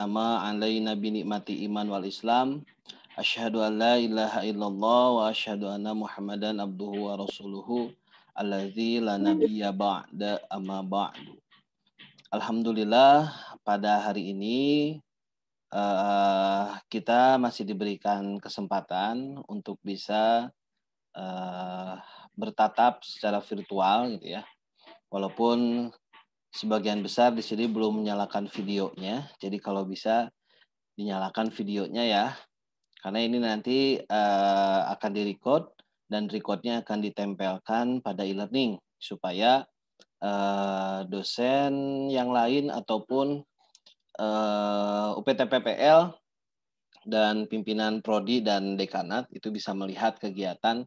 Ama alaina bi ni'mati iman wal Islam. Asyhadu an la ilaha illallah wa asyhadu anna Muhammadan abduhu wa rasuluhu allazi la nabiyya ba'da amma ba'du. Alhamdulillah pada hari ini kita masih diberikan kesempatan untuk bisa bertatap secara virtual gitu ya. Walaupun sebagian besar di sini belum menyalakan videonya. Jadi kalau bisa dinyalakan videonya ya. Karena ini nanti akan direcord dan recordnya akan ditempelkan pada e-learning supaya dosen yang lain ataupun UPT-PPL dan pimpinan prodi dan dekanat itu bisa melihat kegiatan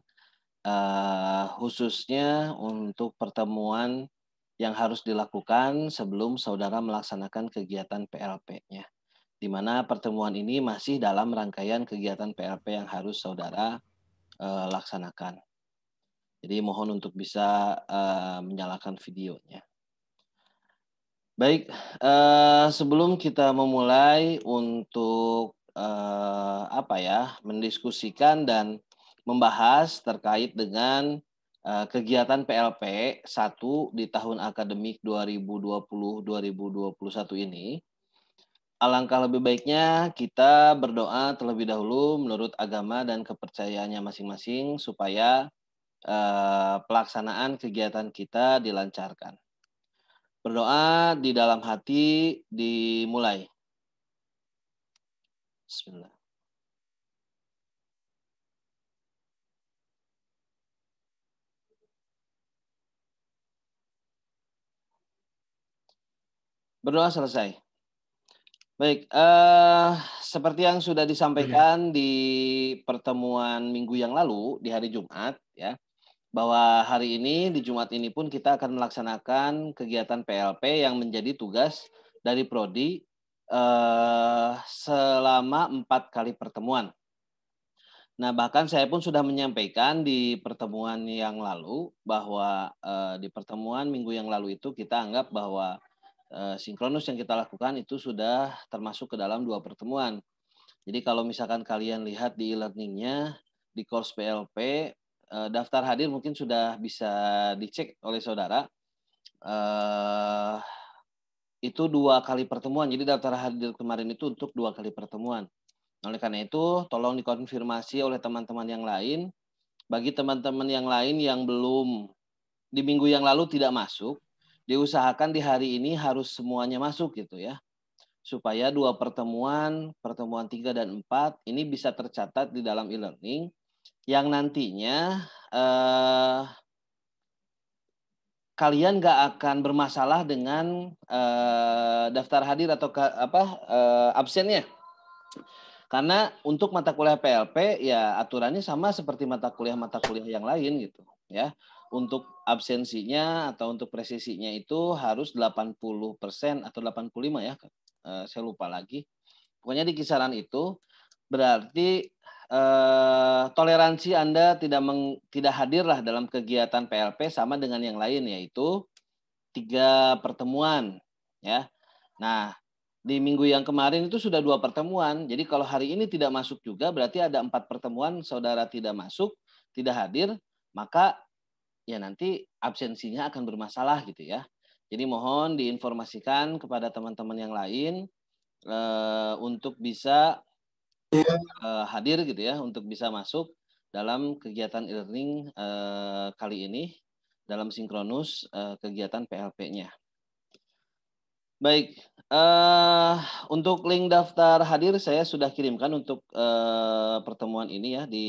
khususnya untuk pertemuan yang harus dilakukan sebelum saudara melaksanakan kegiatan PLP-nya. Di mana pertemuan ini masih dalam rangkaian kegiatan PLP yang harus saudara laksanakan. Jadi mohon untuk bisa menyalakan videonya. Baik, sebelum kita memulai untuk mendiskusikan dan membahas terkait dengan kegiatan PLP 1 di tahun akademik 2020-2021 ini, alangkah lebih baiknya kita berdoa terlebih dahulu menurut agama dan kepercayaannya masing-masing supaya pelaksanaan kegiatan kita dilancarkan. Berdoa di dalam hati dimulai. Bismillah. Berdoa selesai. Baik, seperti yang sudah disampaikan di pertemuan minggu yang lalu di hari Jumat ya, bahwa hari ini di Jumat ini pun kita akan melaksanakan kegiatan PLP yang menjadi tugas dari prodi selama 4 kali pertemuan. Nah, bahkan saya pun sudah menyampaikan di pertemuan yang lalu bahwa di pertemuan minggu yang lalu itu kita anggap bahwa sinkronus yang kita lakukan itu sudah termasuk ke dalam 2 pertemuan. Jadi kalau misalkan kalian lihat di e-learning-nya di course PLP, daftar hadir mungkin sudah bisa dicek oleh saudara. Itu 2 kali pertemuan. Jadi daftar hadir kemarin itu untuk 2 kali pertemuan. Oleh karena itu, tolong dikonfirmasi oleh teman-teman yang lain. Bagi teman-teman yang lain yang belum di minggu yang lalu tidak masuk, diusahakan di hari ini harus semuanya masuk gitu ya. Supaya 2 pertemuan 3 dan 4 ini bisa tercatat di dalam e-learning yang nantinya kalian nggak akan bermasalah dengan daftar hadir atau absennya. Karena untuk mata kuliah PLP ya aturannya sama seperti mata kuliah yang lain gitu ya. Untuk absensinya atau untuk presisinya itu harus 80% atau 85 ya. Saya lupa lagi. Pokoknya di kisaran itu berarti toleransi Anda tidak hadirlah dalam kegiatan PLP sama dengan yang lain yaitu 3 pertemuan ya. Nah, di minggu yang kemarin itu sudah 2 pertemuan. Jadi kalau hari ini tidak masuk juga berarti ada 4 pertemuan saudara tidak masuk, tidak hadir, maka ya nanti absensinya akan bermasalah gitu ya. Jadi mohon diinformasikan kepada teman-teman yang lain untuk bisa hadir gitu ya, untuk bisa masuk dalam kegiatan e-learning kali ini dalam sinkronus kegiatan PLP-nya. Baik, untuk link daftar hadir saya sudah kirimkan untuk pertemuan ini ya di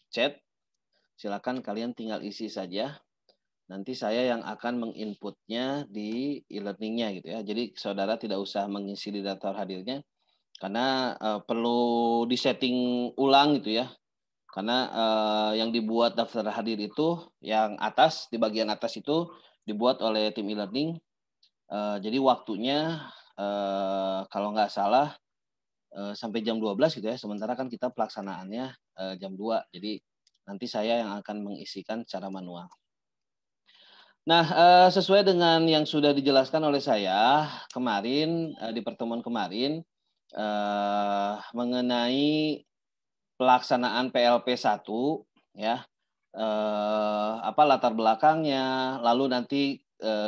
chat. Silakan kalian tinggal isi saja. Nanti saya yang akan menginputnya di e-learning-nya gitu ya. Jadi saudara tidak usah mengisi di daftar hadirnya karena perlu disetting ulang gitu ya. Karena yang dibuat daftar hadir itu yang atas di bagian atas itu dibuat oleh tim e-learning. Jadi waktunya kalau nggak salah sampai jam 12 gitu ya. Sementara kan kita pelaksanaannya jam 2. Jadi nanti saya yang akan mengisikan secara manual. Nah, sesuai dengan yang sudah dijelaskan oleh saya kemarin, di pertemuan kemarin, mengenai pelaksanaan PLP 1 ya, apa latar belakangnya, lalu nanti,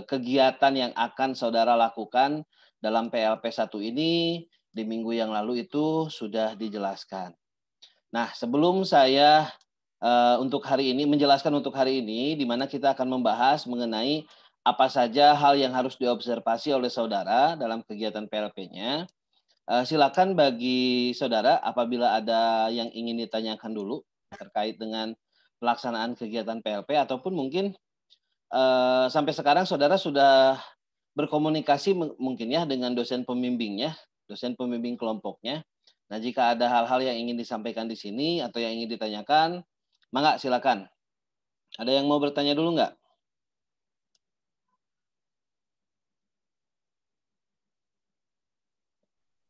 kegiatan yang akan saudara lakukan dalam PLP 1 ini di minggu yang lalu itu sudah dijelaskan. Nah, sebelum saya, untuk hari ini menjelaskan untuk hari ini, di mana kita akan membahas mengenai apa saja hal yang harus diobservasi oleh saudara dalam kegiatan PLP-nya. Silakan bagi saudara apabila ada yang ingin ditanyakan dulu terkait dengan pelaksanaan kegiatan PLP ataupun mungkin, sampai sekarang saudara sudah berkomunikasi mungkin ya dengan dosen pembimbingnya, dosen pembimbing kelompoknya. Nah, jika ada hal-hal yang ingin disampaikan di sini atau yang ingin ditanyakan, mangga silakan. Ada yang mau bertanya dulu nggak?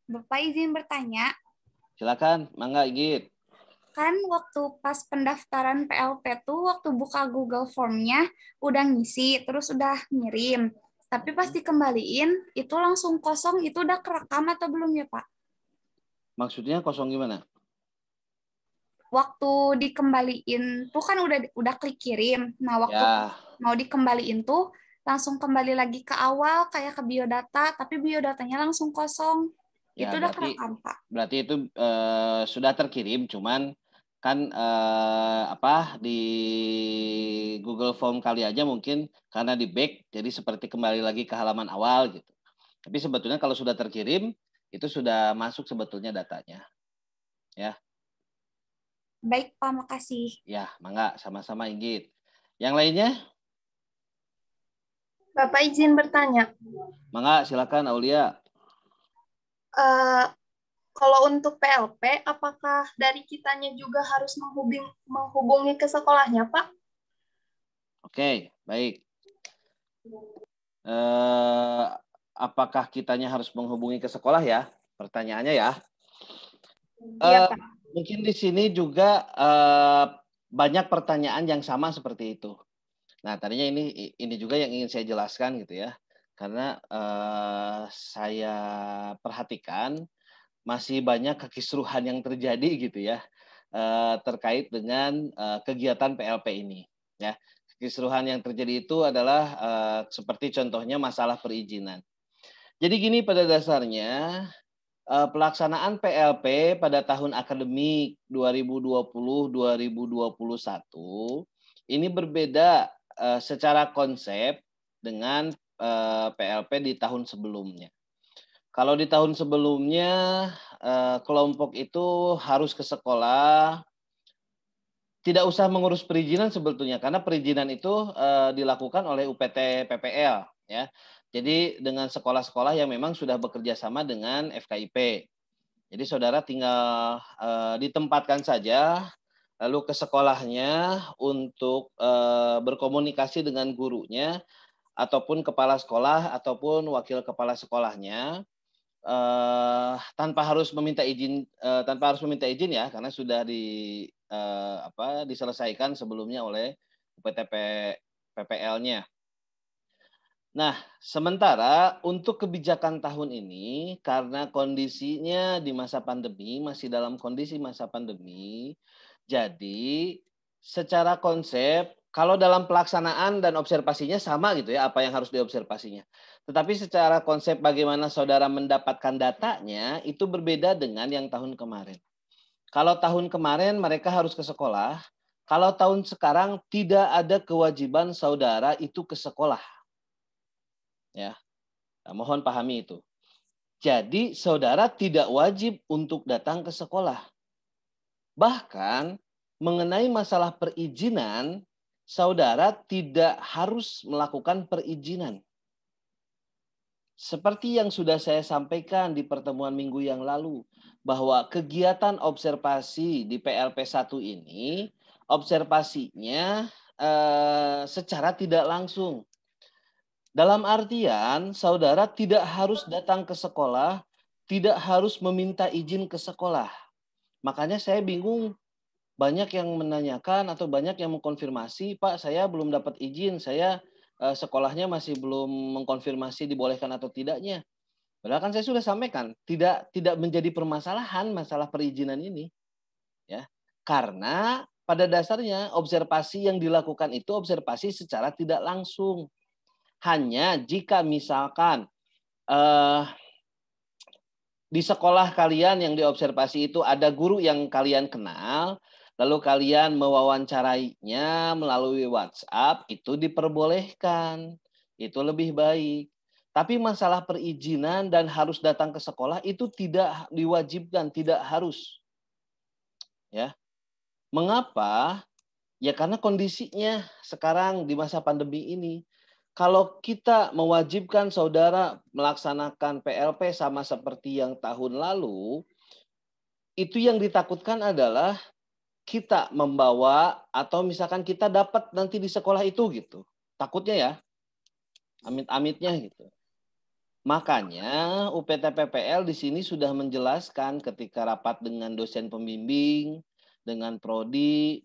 Bapak izin bertanya, Silakan, mangga Igit. kan waktu pas pendaftaran PLP tuh waktu buka Google Form-nya udah ngisi, terus udah ngirim. Tapi pas dikembaliin itu langsung kosong, itu udah kerekam atau belum ya Pak? Maksudnya kosong gimana? Waktu dikembaliin tuh kan udah klik kirim. Nah, waktu Ya, mau dikembaliin tuh langsung kembali lagi ke awal kayak ke biodata, tapi biodatanya langsung kosong. Itu ya udah berarti kerekam, Pak. berarti itu, sudah terkirim, cuman kan, apa, di Google Form kali aja mungkin karena di-back, jadi seperti kembali lagi ke halaman awal gitu. Tapi sebetulnya kalau sudah terkirim, itu sudah masuk sebetulnya datanya, ya. Baik, Pak, makasih. Ya, mangga, sama-sama Inggit. Yang lainnya? Bapak izin bertanya, Mangga, silakan Aulia. eh, kalau untuk PLP, apakah dari kitanya juga harus menghubungi ke sekolahnya, Pak? Oke, baik. Eh, apakah kitanya harus menghubungi ke sekolah ya? Pertanyaannya ya. Iya, Eh, Pak. mungkin di sini juga banyak pertanyaan yang sama seperti itu. Nah, tadinya ini juga yang ingin saya jelaskan gitu ya. Karena saya perhatikan masih banyak kekisruhan yang terjadi gitu ya, terkait dengan kegiatan PLP ini ya. Kekisruhan yang terjadi itu adalah seperti contohnya masalah perizinan. Jadi gini pada dasarnya, pelaksanaan PLP pada tahun akademik 2020-2021 ini berbeda, secara konsep dengan, PLP di tahun sebelumnya. Kalau di tahun sebelumnya, kelompok itu harus ke sekolah, tidak usah mengurus perizinan sebetulnya, karena perizinan itu, dilakukan oleh UPT PPL, ya. Jadi dengan sekolah-sekolah yang memang sudah bekerja sama dengan FKIP. Jadi saudara tinggal, ditempatkan saja, lalu ke sekolahnya untuk, berkomunikasi dengan gurunya, ataupun kepala sekolah, ataupun wakil kepala sekolahnya. Tanpa harus meminta izin ya, karena sudah diselesaikan sebelumnya oleh UPT PPL-nya. Nah, sementara untuk kebijakan tahun ini, karena kondisinya di masa pandemi, masih dalam kondisi masa pandemi, jadi secara konsep, kalau dalam pelaksanaan dan observasinya sama gitu ya, apa yang harus diobservasinya. Tetapi secara konsep bagaimana saudara mendapatkan datanya, itu berbeda dengan yang tahun kemarin. Kalau tahun kemarin mereka harus ke sekolah, kalau tahun sekarang tidak ada kewajiban saudara itu ke sekolah. Ya, nah, mohon pahami itu. Jadi saudara tidak wajib untuk datang ke sekolah. Bahkan mengenai masalah perizinan, saudara tidak harus melakukan perizinan. Seperti yang sudah saya sampaikan di pertemuan minggu yang lalu, bahwa kegiatan observasi di PLP 1 ini, observasinya secara tidak langsung. Dalam artian, saudara tidak harus datang ke sekolah, tidak harus meminta izin ke sekolah. Makanya saya bingung, banyak yang menanyakan atau banyak yang mengkonfirmasi, Pak, saya belum dapat izin, saya sekolahnya masih belum mengkonfirmasi dibolehkan atau tidaknya. Padahal kan saya sudah sampaikan, tidak menjadi permasalahan masalah perizinan ini. Ya. Karena pada dasarnya observasi yang dilakukan itu observasi secara tidak langsung. Hanya jika misalkan di sekolah kalian yang diobservasi itu ada guru yang kalian kenal, lalu kalian mewawancarainya melalui WhatsApp, itu diperbolehkan. Itu lebih baik. Tapi masalah perizinan dan harus datang ke sekolah itu tidak diwajibkan, tidak harus. Ya. Mengapa? Ya karena kondisinya sekarang di masa pandemi ini. Kalau kita mewajibkan saudara melaksanakan PLP sama seperti yang tahun lalu, itu yang ditakutkan adalah kita membawa atau misalkan kita dapat nanti di sekolah itu gitu. Takutnya ya, amit-amitnya gitu. Makanya UPT-PPL di sini sudah menjelaskan ketika rapat dengan dosen pembimbing, dengan prodi,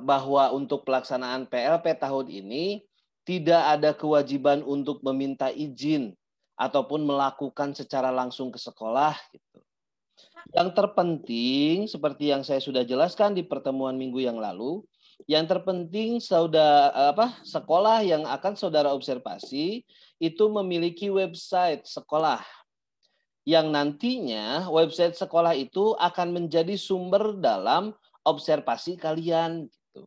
bahwa untuk pelaksanaan PLP tahun ini tidak ada kewajiban untuk meminta izin ataupun melakukan secara langsung ke sekolah. Gitu. Yang terpenting, seperti yang saya sudah jelaskan di pertemuan minggu yang lalu, yang terpenting sekolah yang akan saudara observasi itu memiliki website sekolah. Yang nantinya website sekolah itu akan menjadi sumber dalam observasi kalian. Gitu.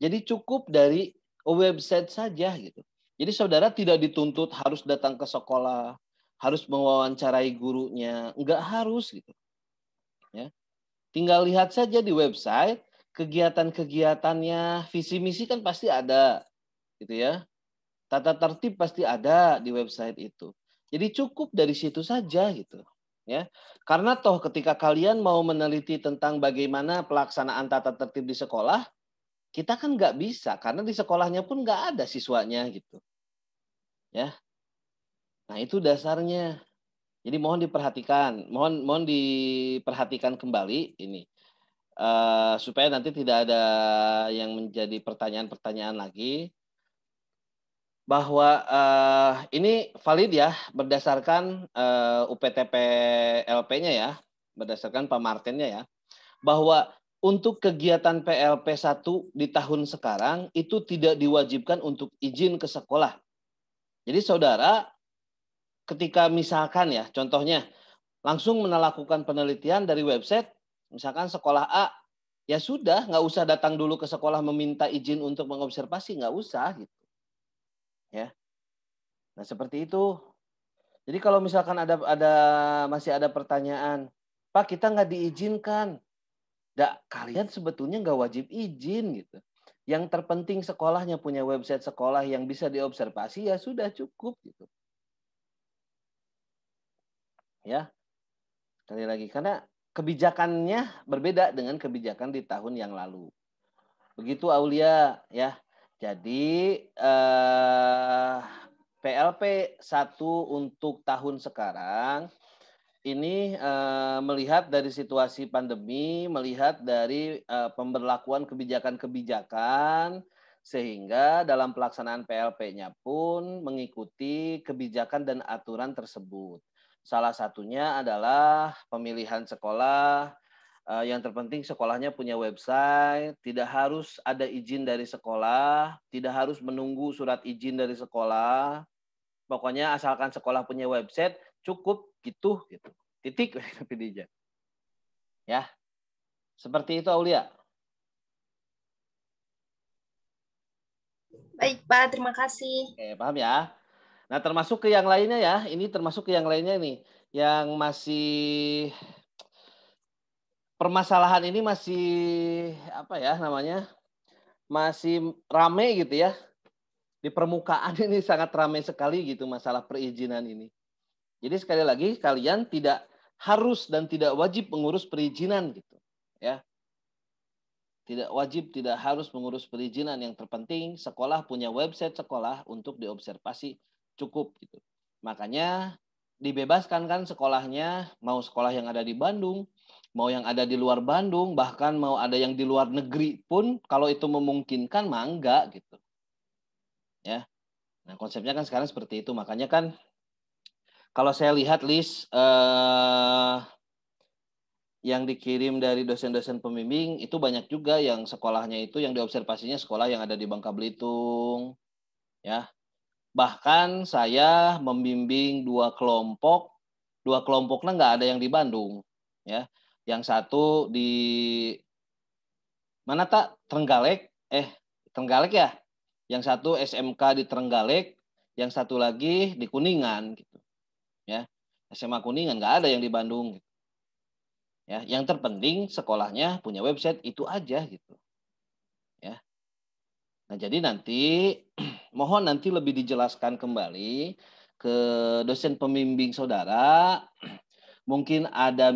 Jadi cukup dari website saja gitu. Jadi saudara tidak dituntut harus datang ke sekolah, harus mewawancarai gurunya, enggak harus gitu. Ya. Tinggal lihat saja di website kegiatan-kegiatannya, visi misi kan pasti ada, gitu ya. Tata tertib pasti ada di website itu. Jadi cukup dari situ saja gitu, ya. Karena toh ketika kalian mau meneliti tentang bagaimana pelaksanaan tata tertib di sekolah, kita kan nggak bisa karena di sekolahnya pun nggak ada siswanya gitu, ya. Nah itu dasarnya. Jadi mohon diperhatikan, mohon diperhatikan kembali ini. Supaya nanti tidak ada yang menjadi pertanyaan-pertanyaan lagi bahwa ini valid ya berdasarkan UPTP LP-nya ya, berdasarkan Pak Martinnya ya, bahwa untuk kegiatan PLP 1 di tahun sekarang itu tidak diwajibkan untuk izin ke sekolah. Jadi saudara ketika misalkan ya contohnya langsung melakukan penelitian dari website misalkan sekolah A, ya sudah, nggak usah datang dulu ke sekolah meminta izin untuk mengobservasi, nggak usah gitu. Ya. Nah seperti itu. Jadi kalau misalkan masih ada pertanyaan, Pak kita nggak diizinkan, kalian sebetulnya nggak wajib izin gitu. Yang terpenting sekolahnya punya website sekolah yang bisa diobservasi ya sudah cukup gitu. Ya, sekali lagi karena kebijakannya berbeda dengan kebijakan di tahun yang lalu. Begitu Aulia ya. Jadi PLP 1 untuk tahun sekarang ini melihat dari situasi pandemi, melihat dari pemberlakuan kebijakan-kebijakan sehingga dalam pelaksanaan PLP-nya pun mengikuti kebijakan dan aturan tersebut. Salah satunya adalah pemilihan sekolah. Yang terpenting sekolahnya punya website, tidak harus ada izin dari sekolah, tidak harus menunggu surat izin dari sekolah. Pokoknya asalkan sekolah punya website, cukup gitu. Titik. Ya, seperti itu Aulia. Baik Pak, terima kasih. Oke, paham ya. Nah termasuk ke yang lainnya ya, ini termasuk ke yang lainnya nih, yang masih permasalahan ini masih apa ya namanya, masih rame gitu ya. Di permukaan ini sangat ramai sekali gitu masalah perizinan ini. Jadi sekali lagi kalian tidak harus dan tidak wajib mengurus perizinan gitu, ya. Tidak wajib, tidak harus mengurus perizinan. Yang terpenting sekolah punya website sekolah untuk diobservasi cukup gitu. Makanya dibebaskan kan sekolahnya, mau sekolah yang ada di Bandung, mau yang ada di luar Bandung, bahkan mau ada yang di luar negeri pun kalau itu memungkinkan mangga gitu. Ya. Nah, konsepnya kan sekarang seperti itu. Makanya kan kalau saya lihat list yang dikirim dari dosen-dosen pembimbing itu banyak juga yang sekolahnya itu yang diobservasinya sekolah yang ada di Bangka Belitung, ya. Bahkan saya membimbing dua kelompoknya nggak ada yang di Bandung, ya. Yang satu di mana tak Trenggalek, Trenggalek ya. Yang satu SMK di Trenggalek, yang satu lagi di Kuningan, gitu, ya. SMA Kuningan nggak ada yang di Bandung, gitu. Ya, yang terpenting sekolahnya punya website itu aja gitu. Ya. Nah, jadi nanti mohon nanti lebih dijelaskan kembali ke dosen pembimbing saudara. Mungkin ada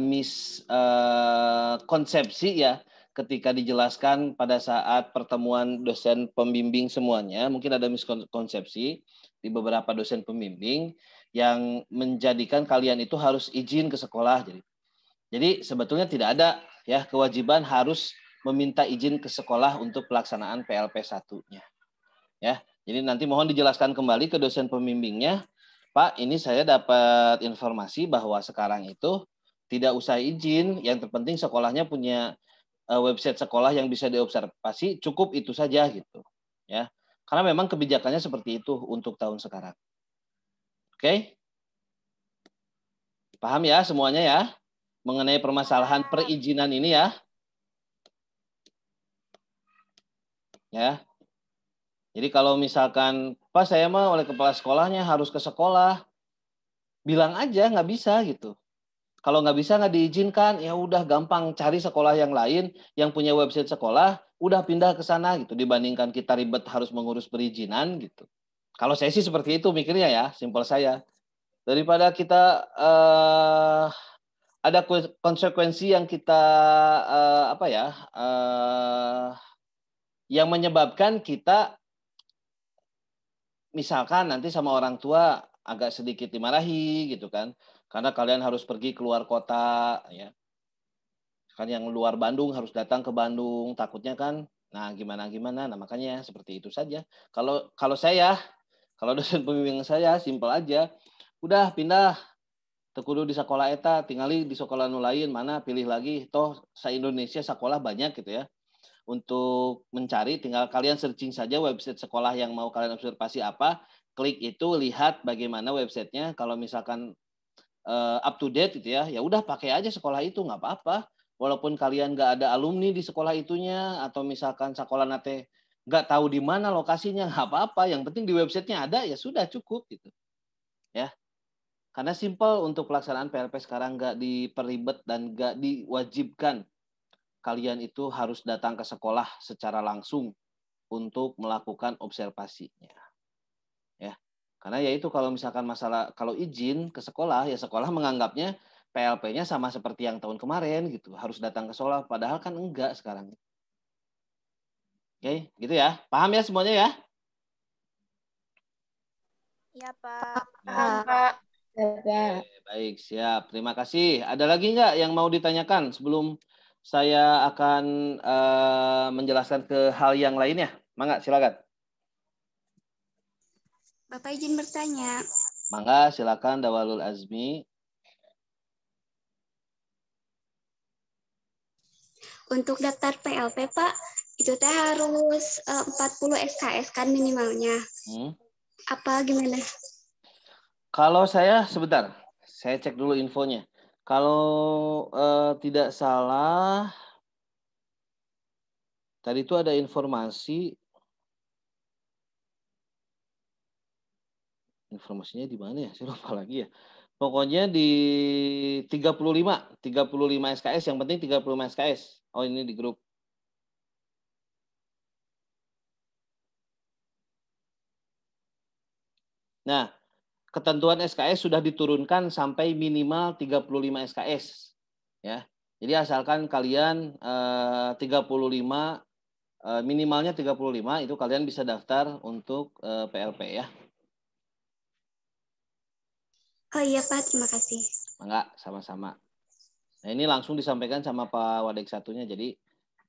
konsepsi ya ketika dijelaskan pada saat pertemuan dosen pembimbing semuanya, mungkin ada miskonsepsi di beberapa dosen pembimbing yang menjadikan kalian itu harus izin ke sekolah. Jadi sebetulnya tidak ada ya kewajiban harus meminta izin ke sekolah untuk pelaksanaan PLP 1-nya. Ya. Jadi nanti mohon dijelaskan kembali ke dosen pembimbingnya, Pak, ini saya dapat informasi bahwa sekarang itu tidak usah izin, yang terpenting sekolahnya punya website sekolah yang bisa diobservasi, cukup itu saja gitu. Ya. Karena memang kebijakannya seperti itu untuk tahun sekarang. Oke? Paham ya semuanya ya? Mengenai permasalahan perizinan ini ya. Ya. Jadi kalau misalkan, Pak saya mah oleh kepala sekolahnya harus ke sekolah, bilang aja nggak bisa gitu. Kalau nggak bisa nggak diizinkan, ya udah gampang cari sekolah yang lain yang punya website sekolah, udah pindah ke sana gitu dibandingkan kita ribet harus mengurus perizinan gitu. Kalau saya sih seperti itu mikirnya ya, simpel saya. Daripada kita ada konsekuensi yang kita yang menyebabkan kita misalkan nanti sama orang tua agak sedikit dimarahi gitu kan, karena kalian harus pergi keluar kota ya. Kan yang luar Bandung harus datang ke Bandung, takutnya kan nah gimana, nah makanya seperti itu saja. Kalau saya, kalau dosen pembimbing saya simpel aja, udah pindah teu kudu di sekolah eta, tingali di sekolah nu lain mana pilih lagi, toh se-Indonesia sekolah banyak gitu ya. Untuk mencari tinggal kalian searching saja website sekolah yang mau kalian observasi apa, klik itu lihat bagaimana websitenya, kalau misalkan up to date gitu ya, ya udah pakai aja sekolah itu nggak apa-apa. Walaupun kalian nggak ada alumni di sekolah itunya atau misalkan sekolah nate nggak tahu di mana lokasinya nggak apa-apa. Yang penting di websitenya ada ya sudah cukup gitu ya. Karena simple untuk pelaksanaan PLP sekarang nggak diperibet dan nggak diwajibkan kalian itu harus datang ke sekolah secara langsung untuk melakukan observasinya. Ya. Karena ya itu kalau misalkan masalah kalau izin ke sekolah ya sekolah menganggapnya PLP-nya sama seperti yang tahun kemarin gitu, harus datang ke sekolah padahal kan enggak sekarang. Oke, gitu ya. Paham ya semuanya ya? Iya, Pak. Pak. Oke, baik, siap. Terima kasih. Ada lagi nggak yang mau ditanyakan sebelum saya akan menjelaskan ke hal yang lainnya? Mangga, silakan. Bapak izin bertanya. Mangga, silakan Dawalul Azmi. Untuk daftar PLP, Pak, itu teh harus 40 SKS kan minimalnya. Apa gimana? Kalau saya, sebentar, saya cek dulu infonya. Kalau tidak salah, tadi itu ada informasinya di mana ya? Saya lupa lagi ya. Pokoknya di 35 SKS, yang penting 35 SKS. Oh, ini di grup. Nah, ketentuan SKS sudah diturunkan sampai minimal 35 SKS. Ya. Jadi asalkan kalian 35 minimalnya 35 itu kalian bisa daftar untuk PLP ya. Oh iya Pak, terima kasih. Enggak, sama-sama. Nah, ini langsung disampaikan sama Pak Wadek satunya, jadi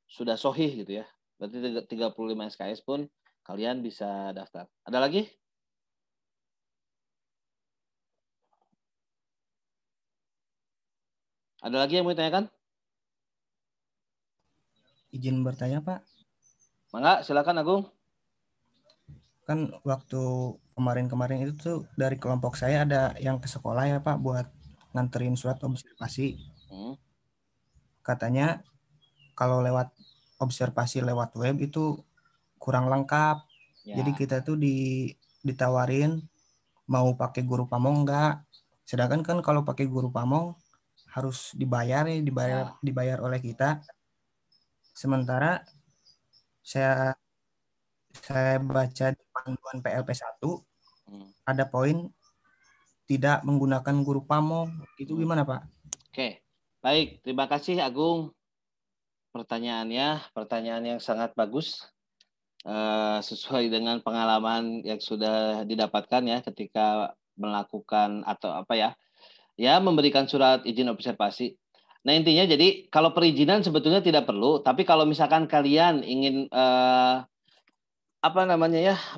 sudah sohih gitu ya. Berarti 35 SKS pun kalian bisa daftar. Ada lagi? Ada lagi yang mau ditanyakan? Izin bertanya, Pak. Mangga, silakan Agung. Kan waktu kemarin-kemarin itu tuh dari kelompok saya ada yang ke sekolah ya, Pak, buat nganterin surat observasi. Katanya kalau lewat observasi lewat web itu kurang lengkap. Ya. Jadi kita tuh ditawarin mau pakai guru pamong enggak. Sedangkan kan kalau pakai guru pamong harus dibayar oleh kita. Sementara saya baca di panduan PLP 1 ada poin tidak menggunakan guru pamong. Itu gimana, Pak? Oke. Baik, terima kasih Agung. Pertanyaan yang sangat bagus. Sesuai dengan pengalaman yang sudah didapatkan ya ketika melakukan atau memberikan surat izin observasi. Nah intinya jadi kalau perizinan sebetulnya tidak perlu, tapi kalau misalkan kalian ingin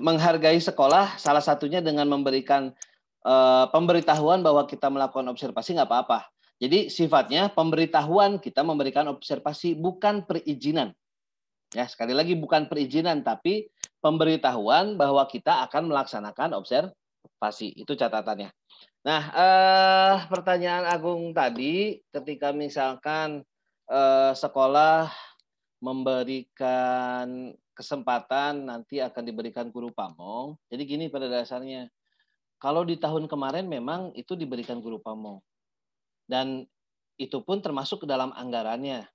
menghargai sekolah, salah satunya dengan memberikan pemberitahuan bahwa kita melakukan observasi nggak apa-apa. Jadi sifatnya pemberitahuan kita memberikan observasi, bukan perizinan. Ya, sekali lagi bukan perizinan, tapi pemberitahuan bahwa kita akan melaksanakan observasi. Itu catatannya. Nah, pertanyaan Agung tadi, ketika misalkan sekolah memberikan kesempatan nanti akan diberikan guru pamong. Jadi gini pada dasarnya, kalau di tahun kemarin memang itu diberikan guru pamong. Dan itu pun termasuk ke dalam anggarannya.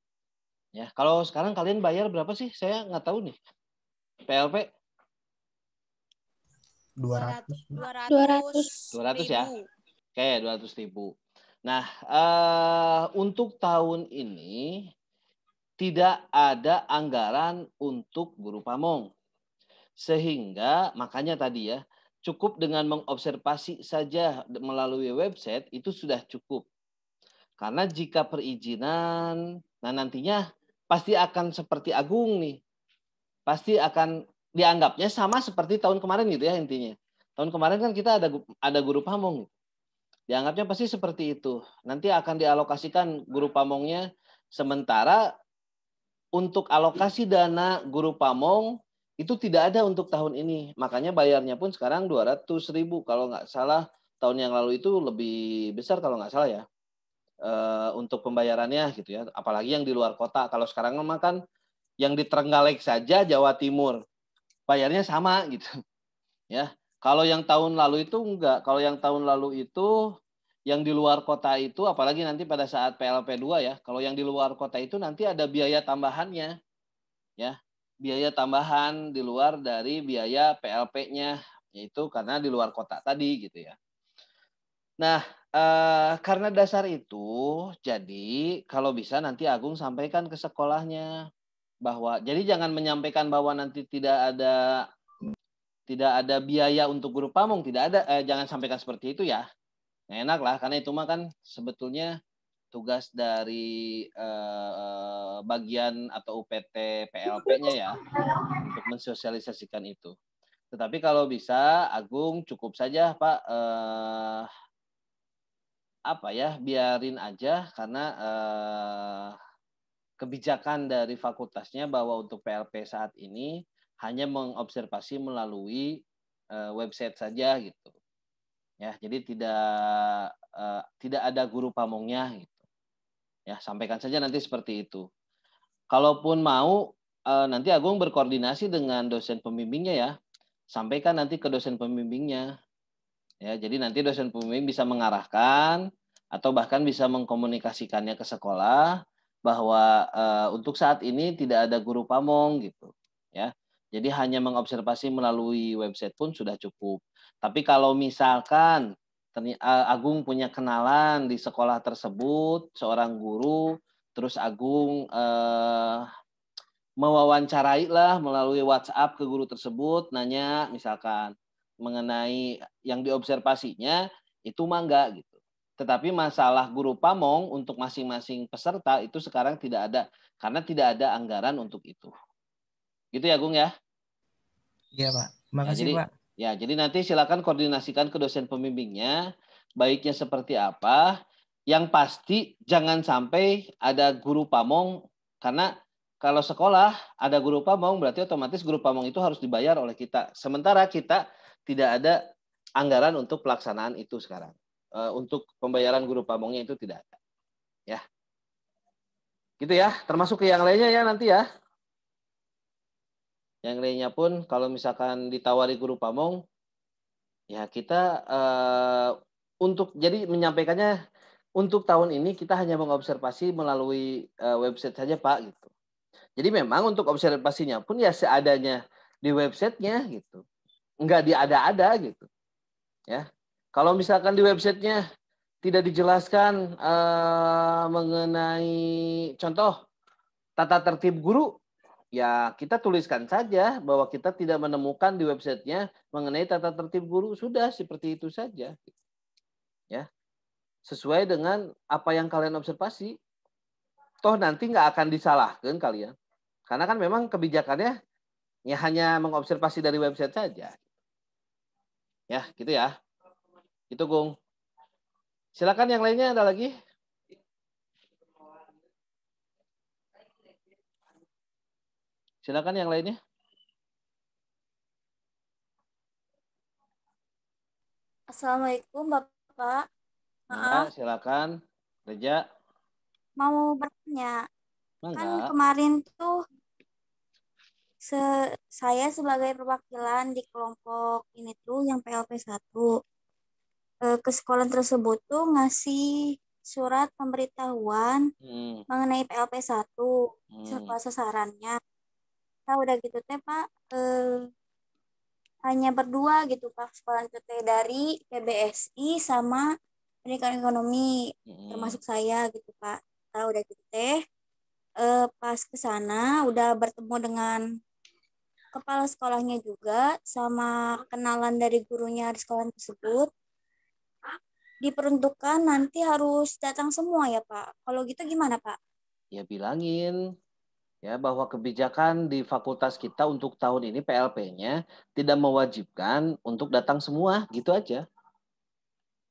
Ya, kalau sekarang kalian bayar berapa sih? Saya nggak tahu nih. PLP 200 ya. Oke, 200.000. Nah, untuk tahun ini tidak ada anggaran untuk guru pamong. Sehingga makanya tadi ya, cukup dengan mengobservasi saja melalui website itu sudah cukup. Karena jika perizinan, nah nantinya pasti akan seperti Agung nih. Pasti akan dianggapnya sama seperti tahun kemarin gitu ya intinya. Tahun kemarin kan kita ada guru pamong. Dianggapnya pasti seperti itu. Nanti akan dialokasikan guru pamongnya, sementara untuk alokasi dana guru pamong itu tidak ada untuk tahun ini. Makanya bayarnya pun sekarang 200.000. Kalau nggak salah tahun yang lalu itu lebih besar kalau nggak salah ya. Untuk pembayarannya gitu ya, apalagi yang di luar kota. Kalau sekarang memang kan yang di Trenggalek saja Jawa Timur bayarnya sama gitu ya. Kalau yang tahun lalu itu enggak. Kalau yang tahun lalu itu yang di luar kota itu, apalagi nanti pada saat PLP 2 ya, kalau yang di luar kota itu nanti ada biaya tambahannya ya, biaya tambahan di luar dari biaya PLP-nya, yaitu karena di luar kota tadi gitu ya. Nah, karena dasar itu, jadi kalau bisa nanti Agung sampaikan ke sekolahnya bahwa, jadi jangan menyampaikan bahwa nanti tidak ada biaya untuk guru pamong, tidak ada, jangan sampaikan seperti itu ya. Nggak enak lah, karena itu mah kan sebetulnya tugas dari bagian atau UPT PLP-nya ya untuk mensosialisasikan itu. Tetapi kalau bisa Agung cukup saja Pak biarin aja, karena kebijakan dari fakultasnya bahwa untuk PLP saat ini hanya mengobservasi melalui website saja gitu. Ya, jadi tidak ada guru pamongnya gitu. Ya, sampaikan saja nanti seperti itu. Kalaupun mau nanti Agung berkoordinasi dengan dosen pembimbingnya ya. Sampaikan nanti ke dosen pembimbingnya. Ya, jadi nanti dosen pembimbing bisa mengarahkan atau bahkan bisa mengkomunikasikannya ke sekolah bahwa untuk saat ini tidak ada guru pamong gitu, ya. Jadi hanya mengobservasi melalui website pun sudah cukup. Tapi kalau misalkan Agung punya kenalan di sekolah tersebut, seorang guru, terus Agung mewawancarai lah melalui WhatsApp ke guru tersebut, nanya misalkan mengenai yang diobservasinya, itu mah enggak gitu. Tetapi masalah guru pamong untuk masing-masing peserta itu sekarang tidak ada, karena tidak ada anggaran untuk itu. Gitu ya, Gung ya? Iya, Pak. Makasih, Pak. Jadi nanti silakan koordinasikan ke dosen pembimbingnya, baiknya seperti apa. Yang pasti jangan sampai ada guru pamong, karena kalau sekolah ada guru pamong berarti otomatis guru pamong itu harus dibayar oleh kita. Sementara kita tidak ada anggaran untuk pelaksanaan itu sekarang. Untuk pembayaran guru pamongnya itu tidak ada. Ya. Gitu ya, termasuk ke yang lainnya ya nanti ya. Yang lainnya pun kalau misalkan ditawari guru pamong, ya kita untuk jadi menyampaikannya untuk tahun ini kita hanya mengobservasi melalui website saja Pak gitu. Jadi memang untuk observasinya pun ya seadanya di websitenya gitu, nggak diada-ada gitu. Ya, kalau misalkan di websitenya tidak dijelaskan mengenai contoh tata tertib guru, ya kita tuliskan saja bahwa kita tidak menemukan di websitenya mengenai tata tertib guru, sudah seperti itu saja. Ya, sesuai dengan apa yang kalian observasi. Toh nanti nggak akan disalahkan kalian, karena kan memang kebijakannya ya hanya mengobservasi dari website saja. Ya, gitu ya. Itu Gung. Silakan yang lainnya ada lagi. Silakan yang lainnya. Assalamualaikum Bapak. Maaf. Silakan. Reja. Mau bertanya. Mangga. Kan kemarin tuh saya sebagai perwakilan di kelompok ini tuh yang PLP 1 ke sekolah tersebut tuh ngasih surat pemberitahuan mengenai PLP 1 sekolah sasarannya. Nah udah gitu teh Pak hanya berdua gitu Pak sekolah itu teh dari PBSI sama pendidikan ekonomi termasuk saya gitu Pak. Nah udah gitu teh pas ke sana udah bertemu dengan kepala sekolahnya juga sama kenalan dari gurunya di sekolah tersebut. Diperuntukkan nanti harus datang semua ya Pak. Kalau gitu gimana Pak? Ya bilangin ya bahwa kebijakan di fakultas kita untuk tahun ini PLP-nya tidak mewajibkan untuk datang semua, gitu aja.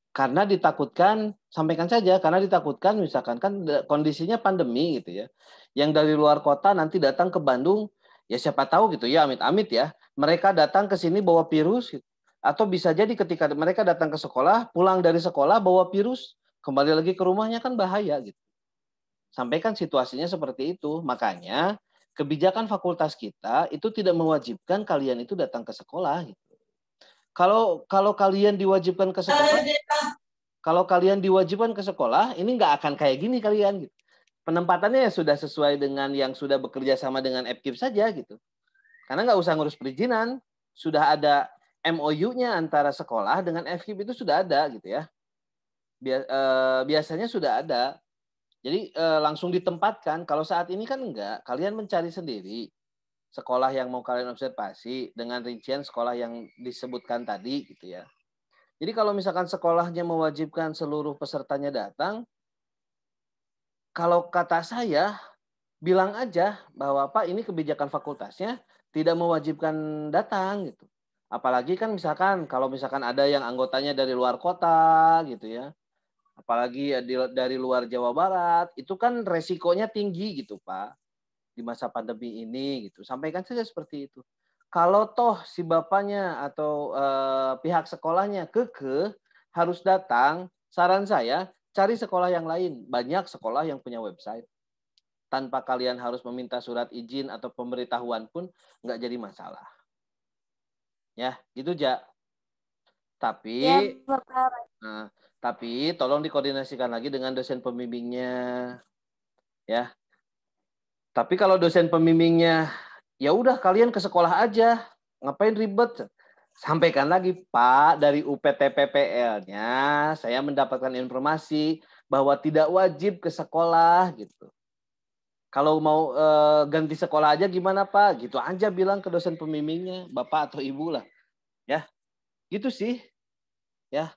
Karena ditakutkan, sampaikan saja, karena ditakutkan misalkan kan kondisinya pandemi gitu ya. Yang dari luar kota nanti datang ke Bandung, ya siapa tahu gitu ya, amit-amit ya. Mereka datang ke sini bawa virus gitu. Atau bisa jadi ketika mereka datang ke sekolah, pulang dari sekolah bawa virus, kembali lagi ke rumahnya kan bahaya gitu. Sampaikan situasinya seperti itu. Makanya kebijakan fakultas kita itu tidak mewajibkan kalian itu datang ke sekolah gitu. Kalau kalian diwajibkan ke sekolah, ini nggak akan kayak gini kalian gitu. Penempatannya ya sudah sesuai dengan yang sudah bekerja sama dengan FKIP saja gitu. Karena nggak usah ngurus perizinan, sudah ada MOU-nya antara sekolah dengan FKIP itu sudah ada gitu ya. Biasanya sudah ada. Jadi langsung ditempatkan. Kalau saat ini kan enggak, kalian mencari sendiri sekolah yang mau kalian observasi dengan rincian sekolah yang disebutkan tadi gitu ya. Jadi kalau misalkan sekolahnya mewajibkan seluruh pesertanya datang, kalau kata saya bilang aja bahwa Pak ini kebijakan fakultasnya tidak mewajibkan datang gitu. Apalagi kan misalkan kalau misalkan ada yang anggotanya dari luar kota gitu ya. Apalagi dari luar Jawa Barat, itu kan resikonya tinggi gitu Pak. Di masa pandemi ini gitu. Sampaikan saja seperti itu. Kalau toh si bapaknya atau pihak sekolahnya kekeh harus datang, saran saya cari sekolah yang lain. Banyak sekolah yang punya website. Tanpa kalian harus meminta surat izin atau pemberitahuan pun nggak jadi masalah. Ya, gitu Ja. Tapi ya, Bapak. Tapi tolong dikoordinasikan lagi dengan dosen pembimbingnya. Ya. Tapi kalau dosen pembimbingnya, ya udah kalian ke sekolah aja, ngapain ribet? Sampaikan lagi, Pak, dari UPT-PPL-nya, saya mendapatkan informasi bahwa tidak wajib ke sekolah gitu. Kalau mau ganti sekolah aja gimana, Pak? Gitu aja bilang ke dosen pembimbingnya, Bapak atau Ibu lah. Ya, gitu sih. Ya.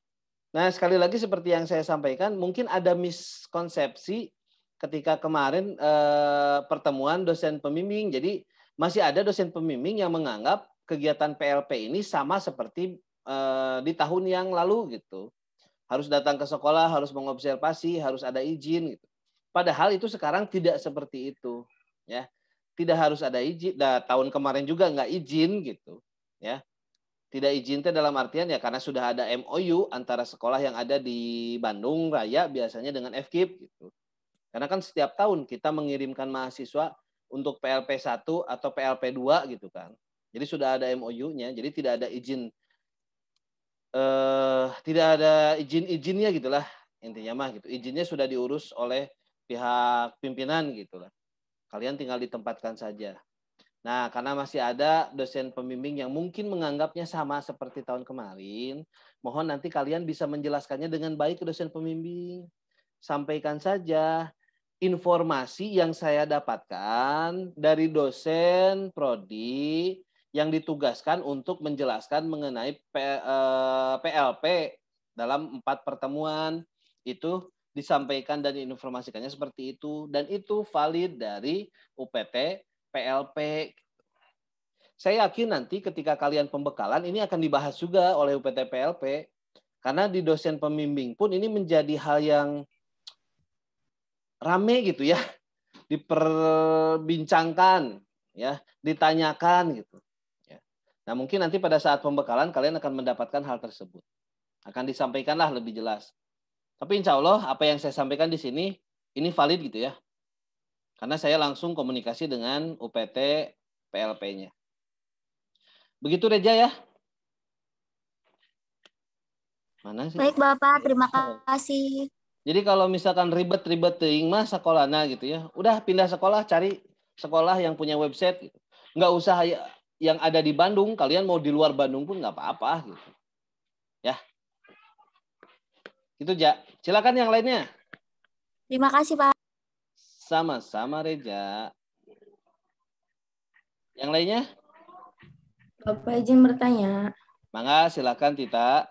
Nah, sekali lagi seperti yang saya sampaikan, mungkin ada miskonsepsi ketika kemarin pertemuan dosen pembimbing. Jadi masih ada dosen pembimbing yang menganggap kegiatan PLP ini sama seperti di tahun yang lalu gitu. Harus datang ke sekolah, harus mengobservasi, harus ada izin gitu. Padahal itu sekarang tidak seperti itu, ya. Tidak harus ada izin. Nah, tahun kemarin juga nggak izin gitu, ya. Tidak izin itu dalam artian ya karena sudah ada MOU antara sekolah yang ada di Bandung Raya biasanya dengan FKIP gitu. Karena kan setiap tahun kita mengirimkan mahasiswa untuk PLP 1 atau PLP 2 gitu kan. Jadi sudah ada MOU-nya, jadi tidak ada izin tidak ada izin-izinnya gitulah intinya mah gitu. Izinnya sudah diurus oleh pihak pimpinan gitulah. Kalian tinggal ditempatkan saja. Nah, karena masih ada dosen pembimbing yang mungkin menganggapnya sama seperti tahun kemarin, mohon nanti kalian bisa menjelaskannya dengan baik ke dosen pembimbing. Sampaikan saja informasi yang saya dapatkan dari dosen prodi yang ditugaskan untuk menjelaskan mengenai PLP dalam 4 pertemuan itu disampaikan dan diinformasikannya seperti itu dan itu valid dari UPT PLP. Saya yakin nanti ketika kalian pembekalan ini akan dibahas juga oleh UPT PLP karena di dosen pembimbing pun ini menjadi hal yang rame gitu ya, diperbincangkan ya, ditanyakan gitu. Nah, mungkin nanti pada saat pembekalan kalian akan mendapatkan hal tersebut. Akan disampaikanlah lebih jelas. Tapi insya Allah apa yang saya sampaikan di sini ini valid gitu ya. Karena saya langsung komunikasi dengan UPT PLP-nya. Begitu Reja ya. Mana sih? Baik Bapak, terima kasih. Jadi kalau misalkan ribet-ribet teuing mah sekolahna gitu ya. Udah pindah sekolah, cari sekolah yang punya website gitu. Nggak usah yang ada di Bandung, kalian mau di luar Bandung pun nggak apa-apa gitu. Ya. Gitu, Ja. Silakan yang lainnya. Terima kasih, Pak. Sama-sama, Reja. Yang lainnya? Bapak izin bertanya. Mangga, silakan Tita.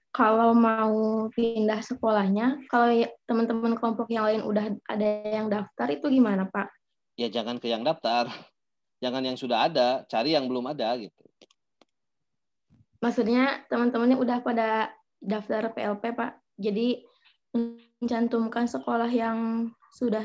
Kalau mau pindah sekolahnya, kalau teman-teman kelompok yang lain udah ada yang daftar, itu gimana, Pak? Ya jangan ke yang daftar. Jangan yang sudah ada, cari yang belum ada gitu. Maksudnya teman-temannya udah pada daftar PLP, Pak. Jadi mencantumkan sekolah yang sudah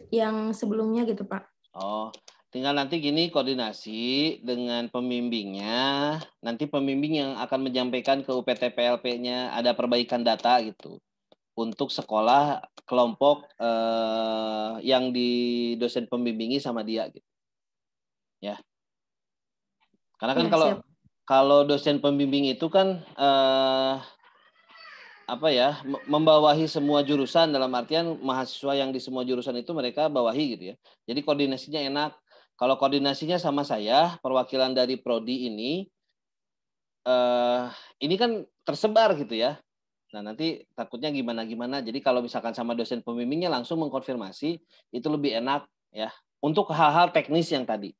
yang sebelumnya gitu, Pak. Oh, tinggal nanti gini koordinasi dengan pembimbingnya. Nanti pembimbing yang akan menyampaikan ke UPT PLP-nya ada perbaikan data gitu. Untuk sekolah kelompok yang di dosen pembimbingi sama dia gitu. Ya. Karena kan Ya, kalau dosen pembimbing itu kan membawahi semua jurusan dalam artian mahasiswa yang di semua jurusan itu mereka bawahi gitu ya. Jadi koordinasinya enak. Kalau koordinasinya sama saya, perwakilan dari prodi ini kan tersebar gitu ya. Nah, nanti takutnya gimana-gimana. Jadi kalau misalkan sama dosen pembimbingnya langsung mengkonfirmasi, itu lebih enak ya. Untuk hal-hal teknis yang tadi.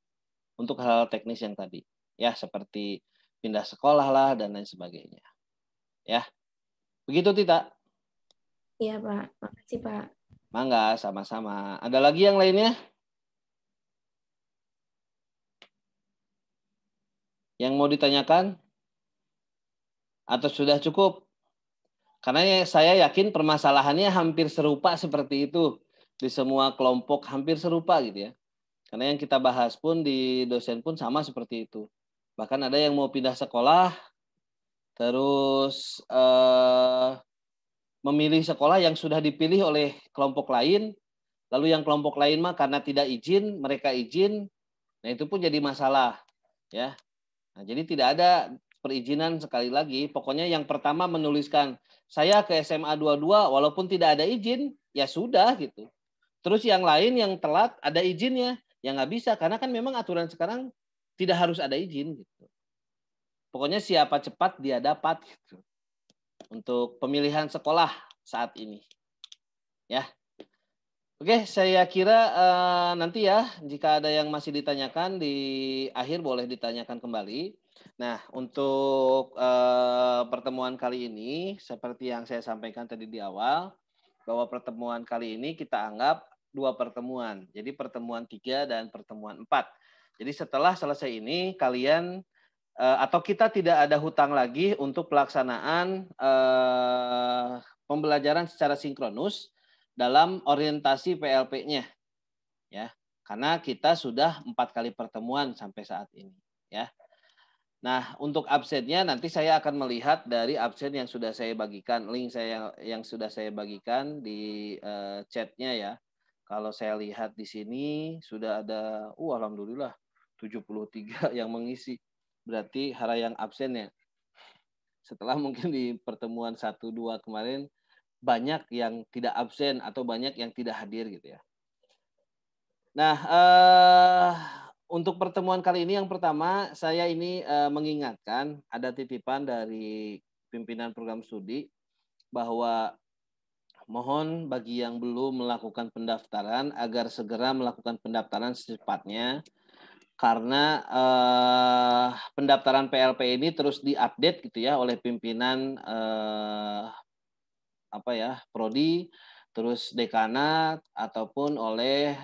Ya, seperti pindah sekolah lah dan lain sebagainya. Ya. Begitu, Tita? Iya, Pak. Makasih, Pak. Mangga, sama-sama. Ada lagi yang lainnya? Yang mau ditanyakan? Atau sudah cukup? Karena saya yakin permasalahannya hampir serupa seperti itu. Di semua kelompok hampir serupa gitu ya. Karena yang kita bahas pun di dosen pun sama seperti itu. Bahkan ada yang mau pindah sekolah, terus memilih sekolah yang sudah dipilih oleh kelompok lain, lalu yang kelompok lain mah karena tidak izin, mereka izin, nah itu pun jadi masalah. Ya. Nah, jadi tidak ada perizinan sekali lagi. Pokoknya yang pertama menuliskan, saya ke SMA 22 walaupun tidak ada izin, ya sudah gitu. Terus yang lain yang telat ada izinnya, ya nggak bisa. Karena kan memang aturan sekarang tidak harus ada izin gitu. Pokoknya siapa cepat dia dapat gitu. Untuk pemilihan sekolah saat ini. Ya. Oke, saya kira nanti ya jika ada yang masih ditanyakan di akhir boleh ditanyakan kembali. Nah, untuk pertemuan kali ini seperti yang saya sampaikan tadi di awal bahwa pertemuan kali ini kita anggap 2 pertemuan. Jadi pertemuan 3 dan pertemuan 4. Jadi setelah selesai ini kalian atau kita tidak ada hutang lagi untuk pelaksanaan pembelajaran secara sinkronus dalam orientasi PLP-nya, ya, karena kita sudah 4 kali pertemuan sampai saat ini, ya. Nah, untuk absennya nanti saya akan melihat dari absen yang sudah saya bagikan, link saya yang sudah saya bagikan di chatnya ya. Kalau saya lihat di sini sudah ada, alhamdulillah 73 yang mengisi. Berarti hara yang absen ya. Setelah mungkin di pertemuan 1-2 kemarin banyak yang tidak absen atau banyak yang tidak hadir gitu ya. Nah, untuk pertemuan kali ini yang pertama saya ini mengingatkan ada titipan dari pimpinan program studi bahwa mohon bagi yang belum melakukan pendaftaran agar segera melakukan pendaftaran secepatnya karena pendaftaran PLP ini terus diupdate gitu ya oleh pimpinan prodi, terus dekanat ataupun oleh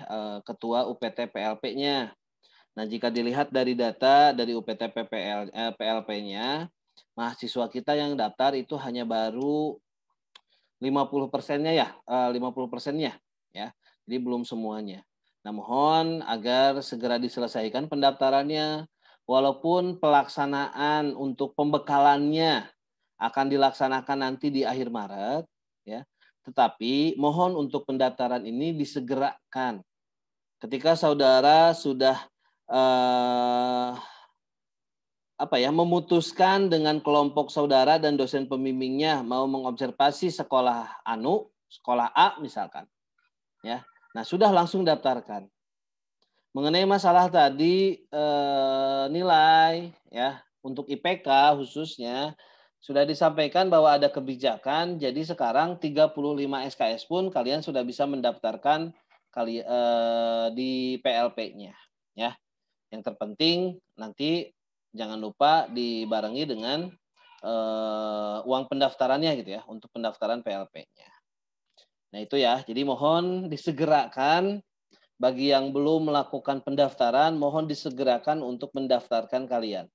ketua UPT PLP-nya. Nah, jika dilihat dari data dari UPT PLP-nya, mahasiswa kita yang daftar itu hanya baru 50%-nya ya, 50%-nya ya. Jadi belum semuanya. Nah, mohon agar segera diselesaikan pendaftarannya walaupun pelaksanaan untuk pembekalannya akan dilaksanakan nanti di akhir Maret ya. Tetapi mohon untuk pendaftaran ini disegerakan. Ketika saudara sudah memutuskan dengan kelompok saudara dan dosen pembimbingnya mau mengobservasi sekolah sekolah A misalkan. Ya. Nah, sudah langsung daftarkan. Mengenai masalah tadi nilai ya, untuk IPK khususnya sudah disampaikan bahwa ada kebijakan, jadi sekarang 35 SKS pun kalian sudah bisa mendaftarkan di PLP-nya ya. Yang terpenting nanti jangan lupa dibarengi dengan uang pendaftarannya gitu ya, untuk pendaftaran PLP-nya. Nah itu ya, jadi mohon disegerakan bagi yang belum melakukan pendaftaran, mohon disegerakan untuk mendaftarkan kalian.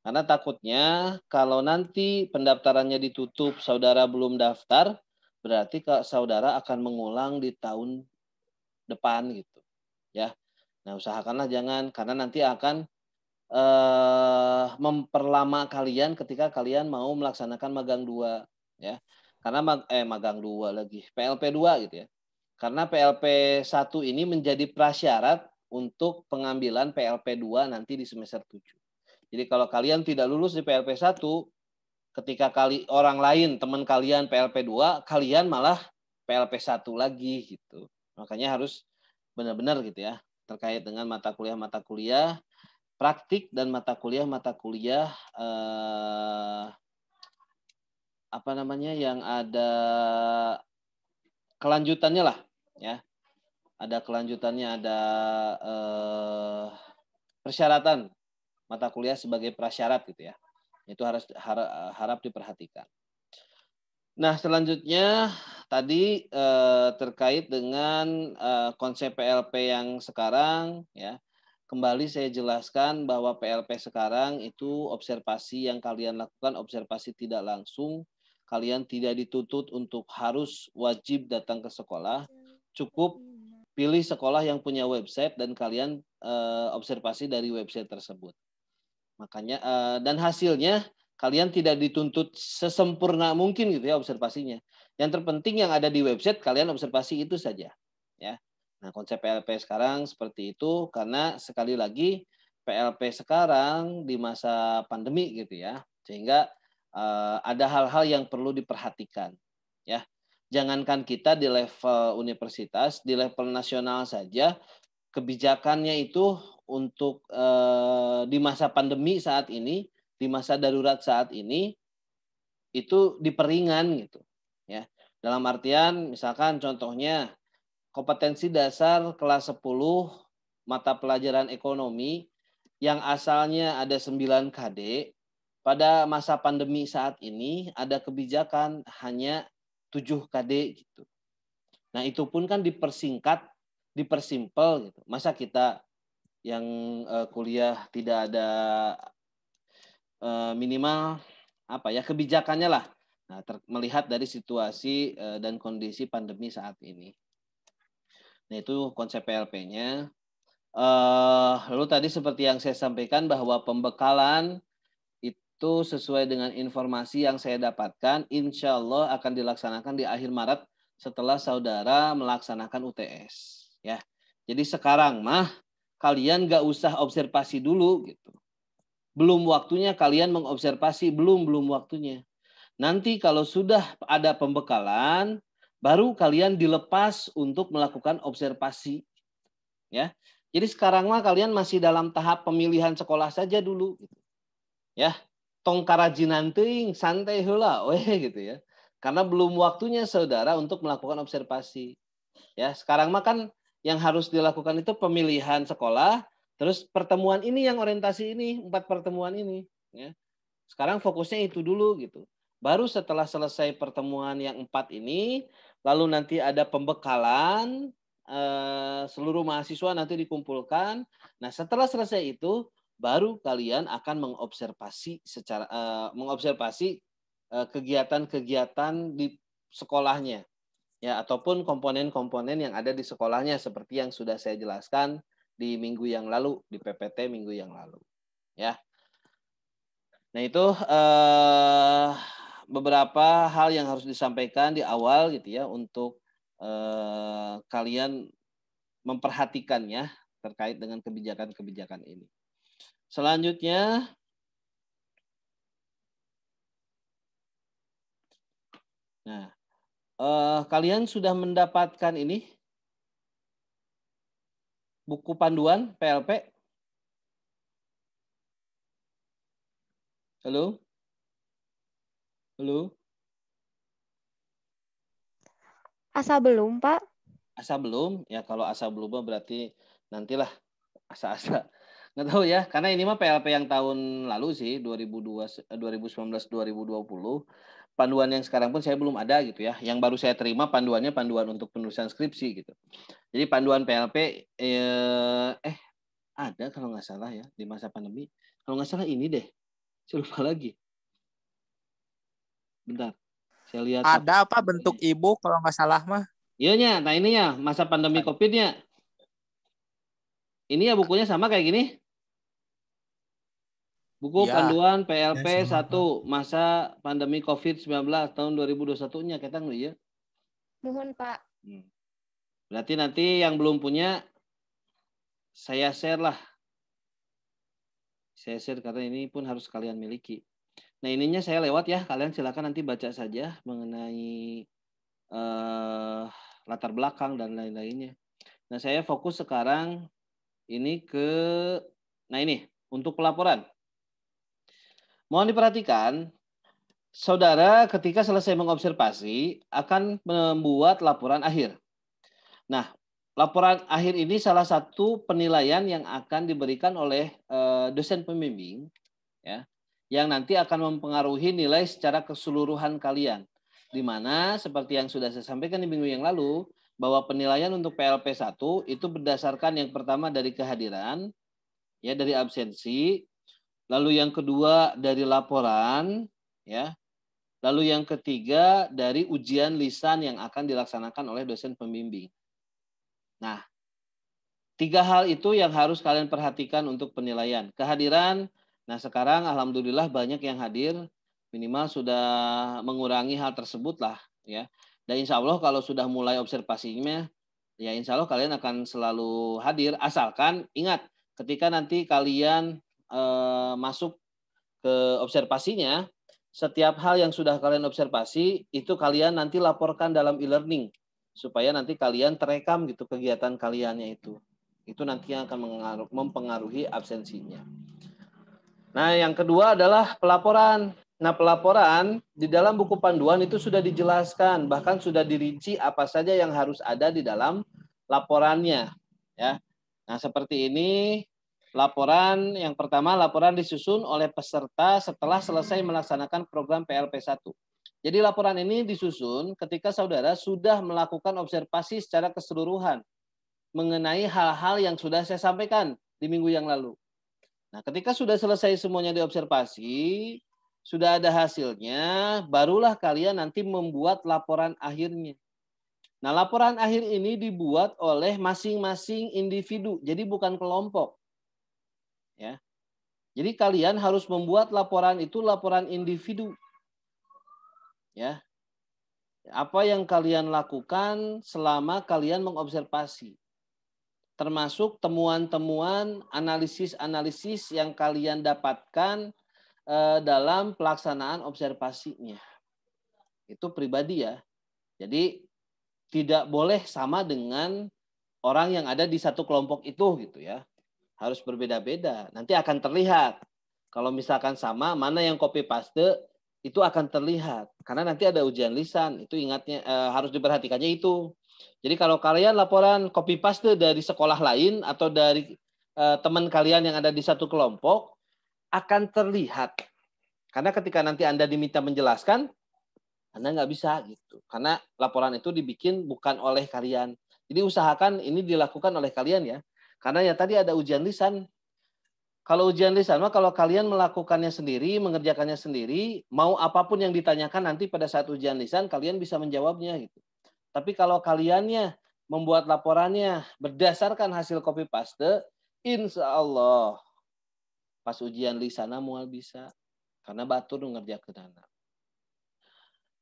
Karena takutnya kalau nanti pendaftarannya ditutup, saudara belum daftar, berarti saudara akan mengulang di tahun depan gitu ya. Nah usahakanlah jangan, karena nanti akan memperlama kalian ketika kalian mau melaksanakan magang 2 ya. Karena magang 2 lagi, PLP 2 gitu ya. Karena PLP 1 ini menjadi prasyarat untuk pengambilan PLP 2 nanti di semester 7. Jadi kalau kalian tidak lulus di PLP 1, ketika orang lain, teman kalian PLP 2, kalian malah PLP 1 lagi gitu. Makanya harus benar-benar gitu ya, terkait dengan mata kuliah praktik dan mata kuliah yang ada kelanjutannya lah ya. Ada kelanjutannya, ada persyaratan mata kuliah sebagai prasyarat gitu ya. Itu harap diperhatikan. Nah, selanjutnya tadi terkait dengan konsep PLP yang sekarang ya. Kembali saya jelaskan bahwa PLP sekarang itu observasi yang kalian lakukan, observasi tidak langsung. Kalian tidak dituntut untuk harus wajib datang ke sekolah. Cukup pilih sekolah yang punya website dan kalian observasi dari website tersebut. Makanya dan hasilnya kalian tidak dituntut sesempurna mungkin gitu ya observasinya. Yang terpenting yang ada di website kalian observasi itu saja ya. Nah, konsep PLP sekarang seperti itu karena sekali lagi PLP sekarang di masa pandemi gitu ya. Sehingga ada hal-hal yang perlu diperhatikan ya. Jangankan kita di level universitas, di level nasional saja kebijakannya itu untuk di masa pandemi saat ini, di masa darurat saat ini itu diperingan gitu ya. Dalam artian misalkan contohnya kompetensi dasar kelas 10 mata pelajaran ekonomi yang asalnya ada 9 KD, pada masa pandemi saat ini ada kebijakan hanya 7 KD gitu. Nah, itu pun kan dipersingkat, dipersimpel gitu. Masa kita yang kuliah tidak ada minimal kebijakannya lah. Nah, melihat dari situasi dan kondisi pandemi saat ini. Nah, itu konsep PLP-nya. Lalu tadi seperti yang saya sampaikan bahwa pembekalan itu sesuai dengan informasi yang saya dapatkan, insya Allah akan dilaksanakan di akhir Maret setelah saudara melaksanakan UTS. Ya, jadi sekarang mah kalian gak usah observasi dulu gitu. Belum waktunya kalian mengobservasi, belum waktunya. Nanti kalau sudah ada pembekalan, baru kalian dilepas untuk melakukan observasi. Ya. Jadi sekarang mah kalian masih dalam tahap pemilihan sekolah saja dulu gitu. Ya. Tong karajinan teuing, santai heula gitu ya. Karena belum waktunya saudara untuk melakukan observasi. Ya, sekarang mah kan yang harus dilakukan itu pemilihan sekolah, terus pertemuan ini yang orientasi ini, 4 pertemuan ini ya. Sekarang fokusnya itu dulu gitu. Baru setelah selesai pertemuan yang 4 ini, lalu nanti ada pembekalan, seluruh mahasiswa nanti dikumpulkan. Nah, setelah selesai itu, baru kalian akan mengobservasi kegiatan-kegiatan di sekolahnya, ya, ataupun komponen-komponen yang ada di sekolahnya seperti yang sudah saya jelaskan di minggu yang lalu, di PPT minggu yang lalu, ya. Nah, itu beberapa hal yang harus disampaikan di awal gitu ya untuk kalian memperhatikannya terkait dengan kebijakan-kebijakan ini. Selanjutnya, nah, kalian sudah mendapatkan ini buku panduan PLP? Halo? Halo? Asa belum, Pak. Asa belum? Ya kalau asa belum berarti nantilah asa-asa. Nggak tahu ya, karena ini mah PLP yang tahun lalu sih, 2019-2020. Panduan yang sekarang pun saya belum ada gitu ya. Yang baru saya terima panduannya panduan untuk penulisan skripsi gitu. Jadi panduan PLP ada kalau nggak salah ya di masa pandemi. Kalau nggak salah ini deh. Saya lupa lagi. Bentar. Saya lihat. Ada apa bentuk ibu kalau nggak salah mah? Iya, nah ini ya masa pandemi COVID-nya. Ini ya bukunya sama kayak gini. Buku ya. Panduan PLP ya, 1 masa pandemi COVID-19 tahun 2021-nya kita nggak ya? Mohon, Pak. Berarti nanti yang belum punya saya share lah. Saya share karena ini pun harus kalian miliki. Nah, ininya saya lewat ya. Kalian silakan nanti baca saja mengenai latar belakang dan lain-lainnya. Nah, saya fokus sekarang ini ini untuk pelaporan. Mohon diperhatikan, saudara ketika selesai mengobservasi akan membuat laporan akhir. Nah, laporan akhir ini salah satu penilaian yang akan diberikan oleh dosen pembimbing, ya, yang nanti akan mempengaruhi nilai secara keseluruhan kalian. Di mana seperti yang sudah saya sampaikan di minggu yang lalu, bahwa penilaian untuk PLP 1 itu berdasarkan yang pertama dari kehadiran, ya, dari absensi, lalu yang kedua dari laporan, ya, lalu yang ketiga dari ujian lisan yang akan dilaksanakan oleh dosen pembimbing. Nah, 3 hal itu yang harus kalian perhatikan untuk penilaian. Kehadiran, nah sekarang alhamdulillah banyak yang hadir, minimal sudah mengurangi hal tersebut lah, ya. Dan insya Allah kalau sudah mulai observasinya, ya insya Allah kalian akan selalu hadir, asalkan ingat ketika nanti kalian masuk ke observasinya, setiap hal yang sudah kalian observasi itu kalian nanti laporkan dalam e-learning supaya nanti kalian terekam gitu kegiatan kaliannya itu. Itu nanti yang akan mempengaruhi absensinya. Nah, yang kedua adalah pelaporan. Nah, pelaporan di dalam buku panduan itu sudah dijelaskan, bahkan sudah dirinci apa saja yang harus ada di dalam laporannya, ya. Nah, seperti ini laporan yang pertama, laporan disusun oleh peserta setelah selesai melaksanakan program PLP 1. Jadi laporan ini disusun ketika saudara sudah melakukan observasi secara keseluruhan mengenai hal-hal yang sudah saya sampaikan di minggu yang lalu. Nah, ketika sudah selesai semuanya diobservasi, sudah ada hasilnya, barulah kalian nanti membuat laporan akhirnya. Nah, laporan akhir ini dibuat oleh masing-masing individu, jadi bukan kelompok. Ya. Jadi kalian harus membuat laporan itu laporan individu. Ya. Apa yang kalian lakukan selama kalian mengobservasi. Termasuk temuan-temuan, analisis-analisis yang kalian dapatkan dalam pelaksanaan observasinya. Itu pribadi ya. Jadi tidak boleh sama dengan orang yang ada di satu kelompok itu gitu ya. Harus berbeda-beda. Nanti akan terlihat. Kalau misalkan sama, mana yang copy paste itu akan terlihat. Karena nanti ada ujian lisan. Itu ingatnya harus diperhatikannya itu. Jadi kalau kalian laporan copy paste dari sekolah lain atau dari teman kalian yang ada di satu kelompok, akan terlihat. Karena ketika nanti Anda diminta menjelaskan, Anda nggak bisa gitu. Karena laporan itu dibikin bukan oleh kalian. Jadi usahakan ini dilakukan oleh kalian ya. Karena ya tadi ada ujian lisan. Kalau ujian lisan mah kalau kalian melakukannya sendiri, mengerjakannya sendiri, mau apapun yang ditanyakan nanti pada saat ujian lisan kalian bisa menjawabnya gitu. Tapi kalau kaliannya membuat laporannya berdasarkan hasil copy paste, insya Allah pas ujian lisan mual bisa. Karena batur ngerjakeun.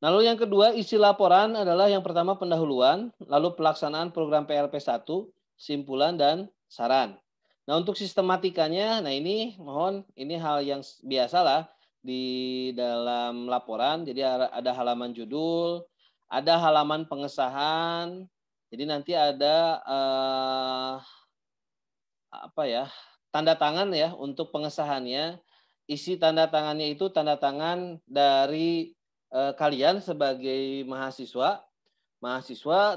Lalu yang kedua, isi laporan adalah yang pertama pendahuluan, lalu pelaksanaan program PLP 1, simpulan dan saran. Nah, untuk sistematikanya, nah ini mohon ini hal yang biasalah di dalam laporan. Jadi ada halaman judul, ada halaman pengesahan. Jadi nanti ada tanda tangan ya untuk pengesahannya. Isi tanda tangannya itu tanda tangan dari kalian sebagai mahasiswa,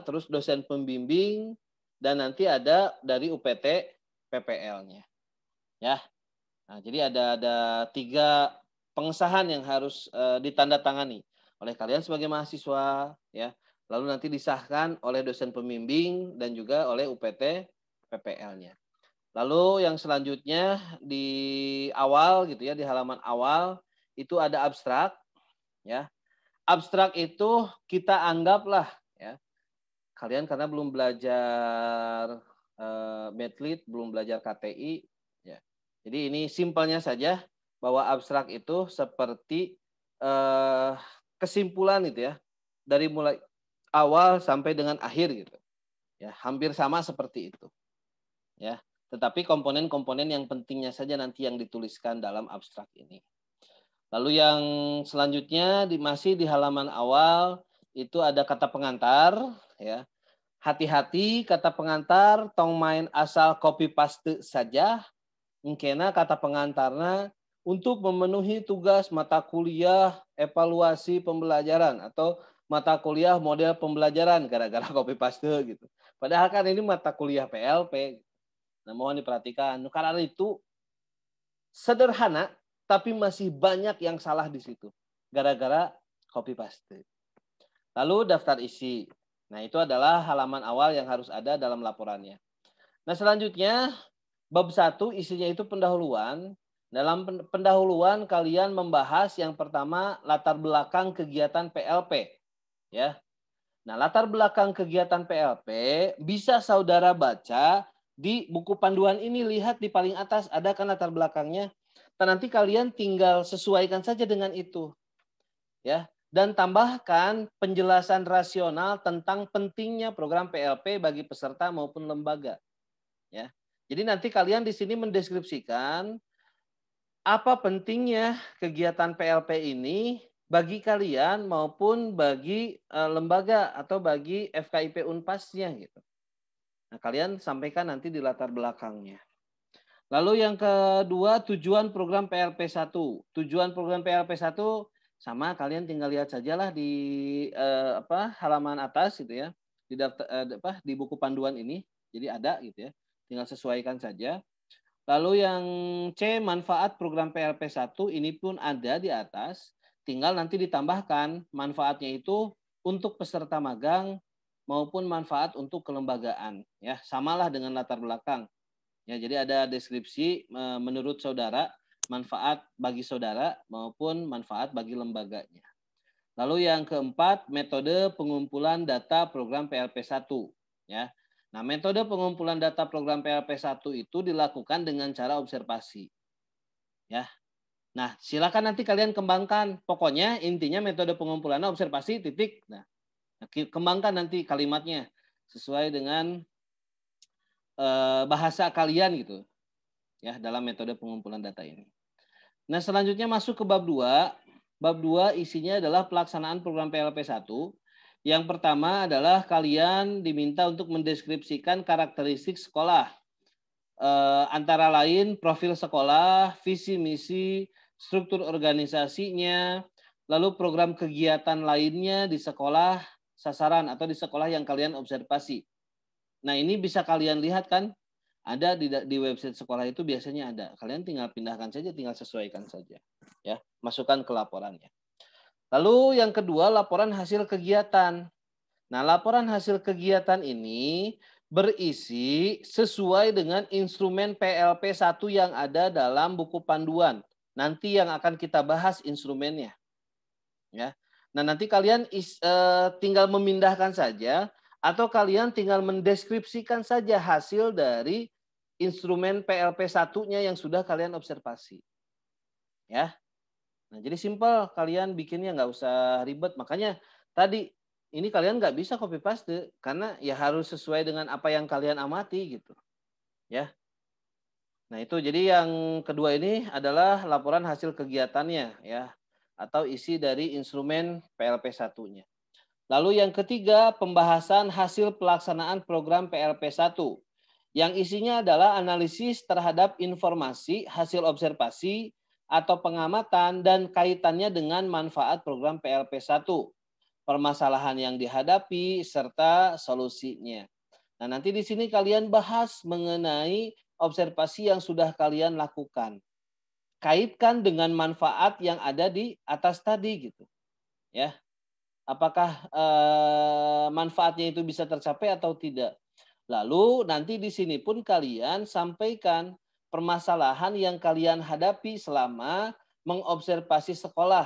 terus dosen pembimbing, dan nanti ada dari UPT PPL-nya. Ya. Nah, jadi ada 3 pengesahan yang harus ditandatangani oleh kalian sebagai mahasiswa, ya. Lalu nanti disahkan oleh dosen pembimbing dan juga oleh UPT PPL-nya. Lalu yang selanjutnya di awal gitu ya, di halaman awal itu ada abstrak, ya. Abstrak itu kita anggaplah ya, kalian karena belum belajar Medlit, belum belajar KTI, ya. Jadi ini simpelnya saja bahwa abstrak itu seperti kesimpulan itu ya, dari mulai awal sampai dengan akhir gitu, ya hampir sama seperti itu, ya. Tetapi komponen-komponen yang pentingnya saja nanti yang dituliskan dalam abstrak ini. Lalu yang selanjutnya masih di halaman awal itu ada kata pengantar, ya. Hati-hati kata pengantar tong main asal copy paste saja. Mungkin kata pengantarna untuk memenuhi tugas mata kuliah evaluasi pembelajaran atau mata kuliah model pembelajaran gara-gara copy paste gitu. Padahal kan ini mata kuliah PLP. Nah, mohon diperhatikan. Karena itu sederhana tapi masih banyak yang salah di situ gara-gara copy paste. Lalu daftar isi. Nah, itu adalah halaman awal yang harus ada dalam laporannya. Nah, selanjutnya bab 1 isinya itu pendahuluan. Dalam pendahuluan kalian membahas yang pertama latar belakang kegiatan PLP, ya. Nah, latar belakang kegiatan PLP bisa saudara baca di buku panduan ini, lihat di paling atas ada kan latar belakangnya. Dan nanti kalian tinggal sesuaikan saja dengan itu. Ya. Dan tambahkan penjelasan rasional tentang pentingnya program PLP bagi peserta maupun lembaga. Ya. Jadi nanti kalian di sini mendeskripsikan apa pentingnya kegiatan PLP ini bagi kalian maupun bagi lembaga atau bagi FKIP Unpasnya gitu. Nah, kalian sampaikan nanti di latar belakangnya. Lalu yang kedua, tujuan program PLP 1. Tujuan program PLP 1 sama kalian tinggal lihat sajalah di halaman atas gitu ya, di daftar di buku panduan ini. Jadi ada gitu ya. Tinggal sesuaikan saja. Lalu yang C, manfaat program PLP 1 ini pun ada di atas. Tinggal nanti ditambahkan manfaatnya itu untuk peserta magang maupun manfaat untuk kelembagaan, ya. Samalah dengan latar belakang. Ya, jadi ada deskripsi menurut saudara, manfaat bagi saudara maupun manfaat bagi lembaganya. Lalu yang keempat, metode pengumpulan data program PLP1. Ya. Nah, metode pengumpulan data program PLP1 itu dilakukan dengan cara observasi. Ya. Nah, silakan nanti kalian kembangkan. Pokoknya intinya metode pengumpulannya observasi titik. Nah, kembangkan nanti kalimatnya sesuai dengan bahasa kalian gitu. Ya, dalam metode pengumpulan data ini. Nah, selanjutnya masuk ke bab 2. Bab 2 isinya adalah pelaksanaan program PLP1. Yang pertama adalah kalian diminta untuk mendeskripsikan karakteristik sekolah. Antara lain profil sekolah, visi misi, struktur organisasinya, lalu program kegiatan lainnya di sekolah sasaran atau di sekolah yang kalian observasi. Nah, ini bisa kalian lihat kan? Ada di website sekolah itu biasanya ada. Kalian tinggal pindahkan saja, tinggal sesuaikan saja. Ya, masukkan ke laporannya. Lalu yang kedua, laporan hasil kegiatan. Nah, laporan hasil kegiatan ini berisi sesuai dengan instrumen PLP1 yang ada dalam buku panduan. Nanti yang akan kita bahas instrumennya. Ya. Nah, nanti kalian tinggal memindahkan saja atau kalian tinggal mendeskripsikan saja hasil dari instrumen PLP1-nya yang sudah kalian observasi. Ya. Nah, jadi simpel, kalian bikinnya nggak usah ribet. Makanya tadi ini kalian nggak bisa copy paste karena ya harus sesuai dengan apa yang kalian amati gitu. Ya. Nah, itu jadi yang kedua ini adalah laporan hasil kegiatannya ya atau isi dari instrumen PLP1-nya. Lalu yang ketiga, pembahasan hasil pelaksanaan program PLP1 yang isinya adalah analisis terhadap informasi, hasil observasi atau pengamatan dan kaitannya dengan manfaat program PLP1, permasalahan yang dihadapi serta solusinya. Nah, nanti di sini kalian bahas mengenai observasi yang sudah kalian lakukan. Kaitkan dengan manfaat yang ada di atas tadi gitu. Ya. Apakah manfaatnya itu bisa tercapai atau tidak? Lalu nanti di sini pun kalian sampaikan permasalahan yang kalian hadapi selama mengobservasi sekolah.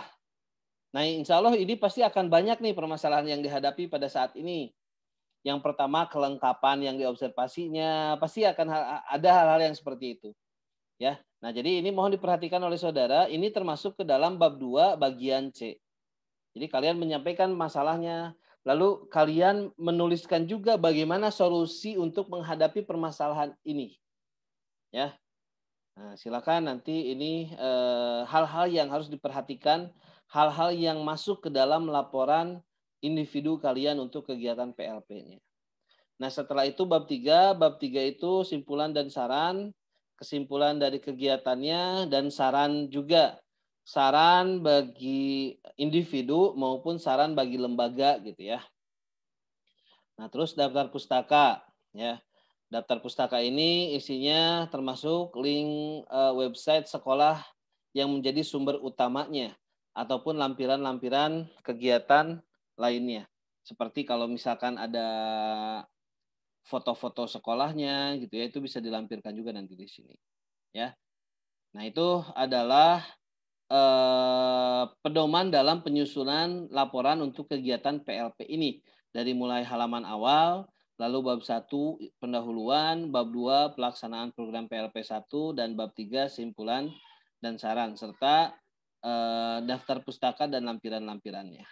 Nah, insya Allah ini pasti akan banyak nih permasalahan yang dihadapi pada saat ini. Yang pertama, kelengkapan yang diobservasinya, pasti akan ada hal-hal yang seperti itu. Ya. Nah, jadi ini mohon diperhatikan oleh saudara, ini termasuk ke dalam bab 2 bagian C. Jadi kalian menyampaikan masalahnya, lalu kalian menuliskan juga bagaimana solusi untuk menghadapi permasalahan ini. Ya. Nah, silakan nanti ini hal-hal yang harus diperhatikan, hal-hal yang masuk ke dalam laporan individu kalian untuk kegiatan PLP-nya. Nah, setelah itu bab 3 itu simpulan dan saran, kesimpulan dari kegiatannya dan saran juga. Saran bagi individu maupun saran bagi lembaga gitu ya. Nah, terus daftar pustaka ya. Daftar pustaka ini isinya termasuk link website sekolah yang menjadi sumber utamanya ataupun lampiran-lampiran kegiatan lainnya. Seperti kalau misalkan ada foto-foto sekolahnya gitu ya, itu bisa dilampirkan juga nanti di sini. Ya. Nah, itu adalah pedoman dalam penyusunan laporan untuk kegiatan PLP ini. Dari mulai halaman awal, lalu bab 1 pendahuluan, bab 2 pelaksanaan program PLP1, dan bab 3 simpulan dan saran, serta daftar pustaka dan lampiran-lampirannya.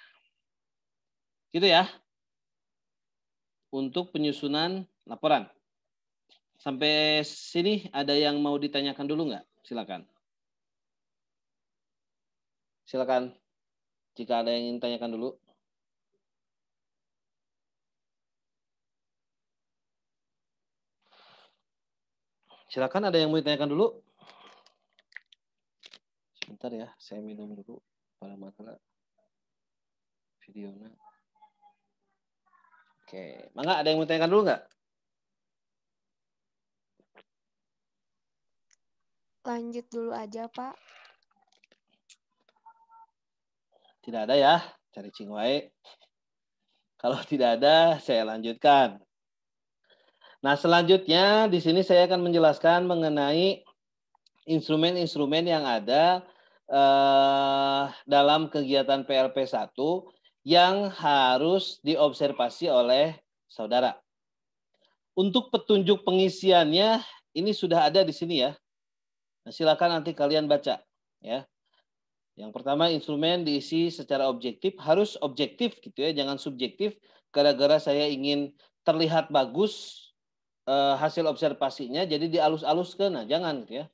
Gitu ya. Untuk penyusunan laporan. Sampai sini ada yang mau ditanyakan dulu nggak? Silakan. Silakan. Jika ada yang ingin tanyakan dulu. Silakan, ada yang mau ditanyakan dulu. Sebentar ya, saya minum dulu pada masalah videonya. Oke, mangga ada yang mau ditanyakan dulu nggak? Lanjut dulu aja, Pak. Tidak ada ya, cari cingwai. Kalau tidak ada, saya lanjutkan. Nah, selanjutnya di sini saya akan menjelaskan mengenai instrumen-instrumen yang ada dalam kegiatan PLP 1 yang harus diobservasi oleh saudara. Untuk petunjuk pengisiannya ini sudah ada di sini ya. Nah, silakan nanti kalian baca ya. Yang pertama, instrumen diisi secara objektif, harus objektif gitu ya, jangan subjektif gara-gara saya ingin terlihat bagus hasil observasinya jadi dialus-aluskan. Nah, jangan gitu ya.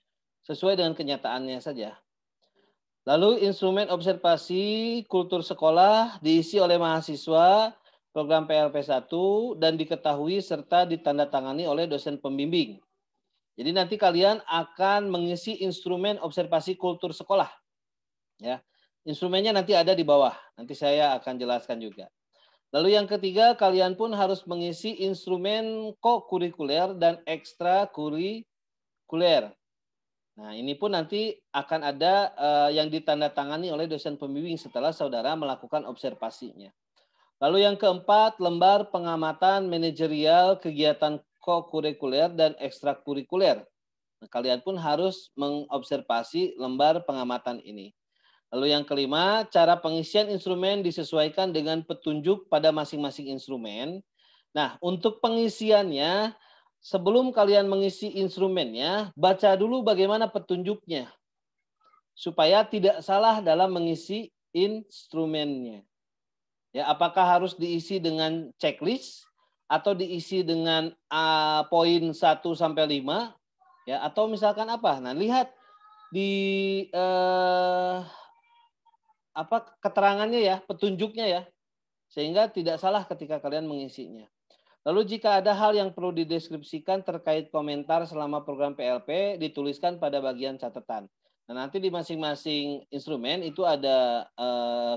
Sesuai dengan kenyataannya saja. Lalu instrumen observasi kultur sekolah diisi oleh mahasiswa program PLP 1 dan diketahui serta ditandatangani oleh dosen pembimbing. Jadi nanti kalian akan mengisi instrumen observasi kultur sekolah. Ya. Instrumennya nanti ada di bawah. Nanti saya akan jelaskan juga. Lalu yang ketiga, kalian pun harus mengisi instrumen kokurikuler dan ekstrakurikuler. Nah, ini pun nanti akan ada yang ditandatangani oleh dosen pembimbing setelah saudara melakukan observasinya. Lalu yang keempat, lembar pengamatan manajerial kegiatan kokurikuler dan ekstrakurikuler. Nah, kalian pun harus mengobservasi lembar pengamatan ini. Lalu yang kelima, cara pengisian instrumen disesuaikan dengan petunjuk pada masing-masing instrumen. Nah, untuk pengisiannya, sebelum kalian mengisi instrumennya, baca dulu bagaimana petunjuknya. Supaya tidak salah dalam mengisi instrumennya. Ya, apakah harus diisi dengan checklist atau diisi dengan poin 1 sampai 5 ya, atau misalkan apa? Nah, lihat di keterangannya ya, petunjuknya ya. Sehingga tidak salah ketika kalian mengisinya. Lalu jika ada hal yang perlu dideskripsikan terkait komentar selama program PLP, dituliskan pada bagian catatan. Nah, nanti di masing-masing instrumen itu ada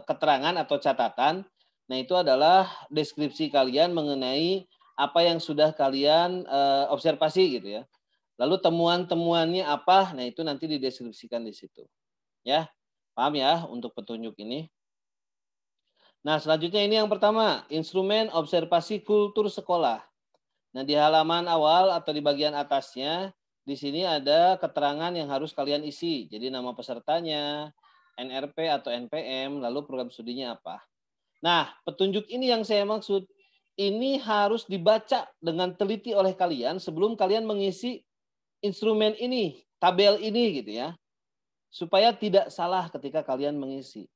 keterangan atau catatan. Nah, itu adalah deskripsi kalian mengenai apa yang sudah kalian observasi gitu ya. Lalu temuan-temuannya apa? Nah, itu nanti dideskripsikan di situ. Ya. Paham ya untuk petunjuk ini? Nah, selanjutnya ini yang pertama, instrumen observasi kultur sekolah. Nah, di halaman awal atau di bagian atasnya, di sini ada keterangan yang harus kalian isi. Jadi nama pesertanya, NRP atau NPM, lalu program studinya apa. Nah, petunjuk ini yang saya maksud, ini harus dibaca dengan teliti oleh kalian sebelum kalian mengisi instrumen ini, tabel ini gitu ya. Supaya tidak salah ketika kalian mengisi.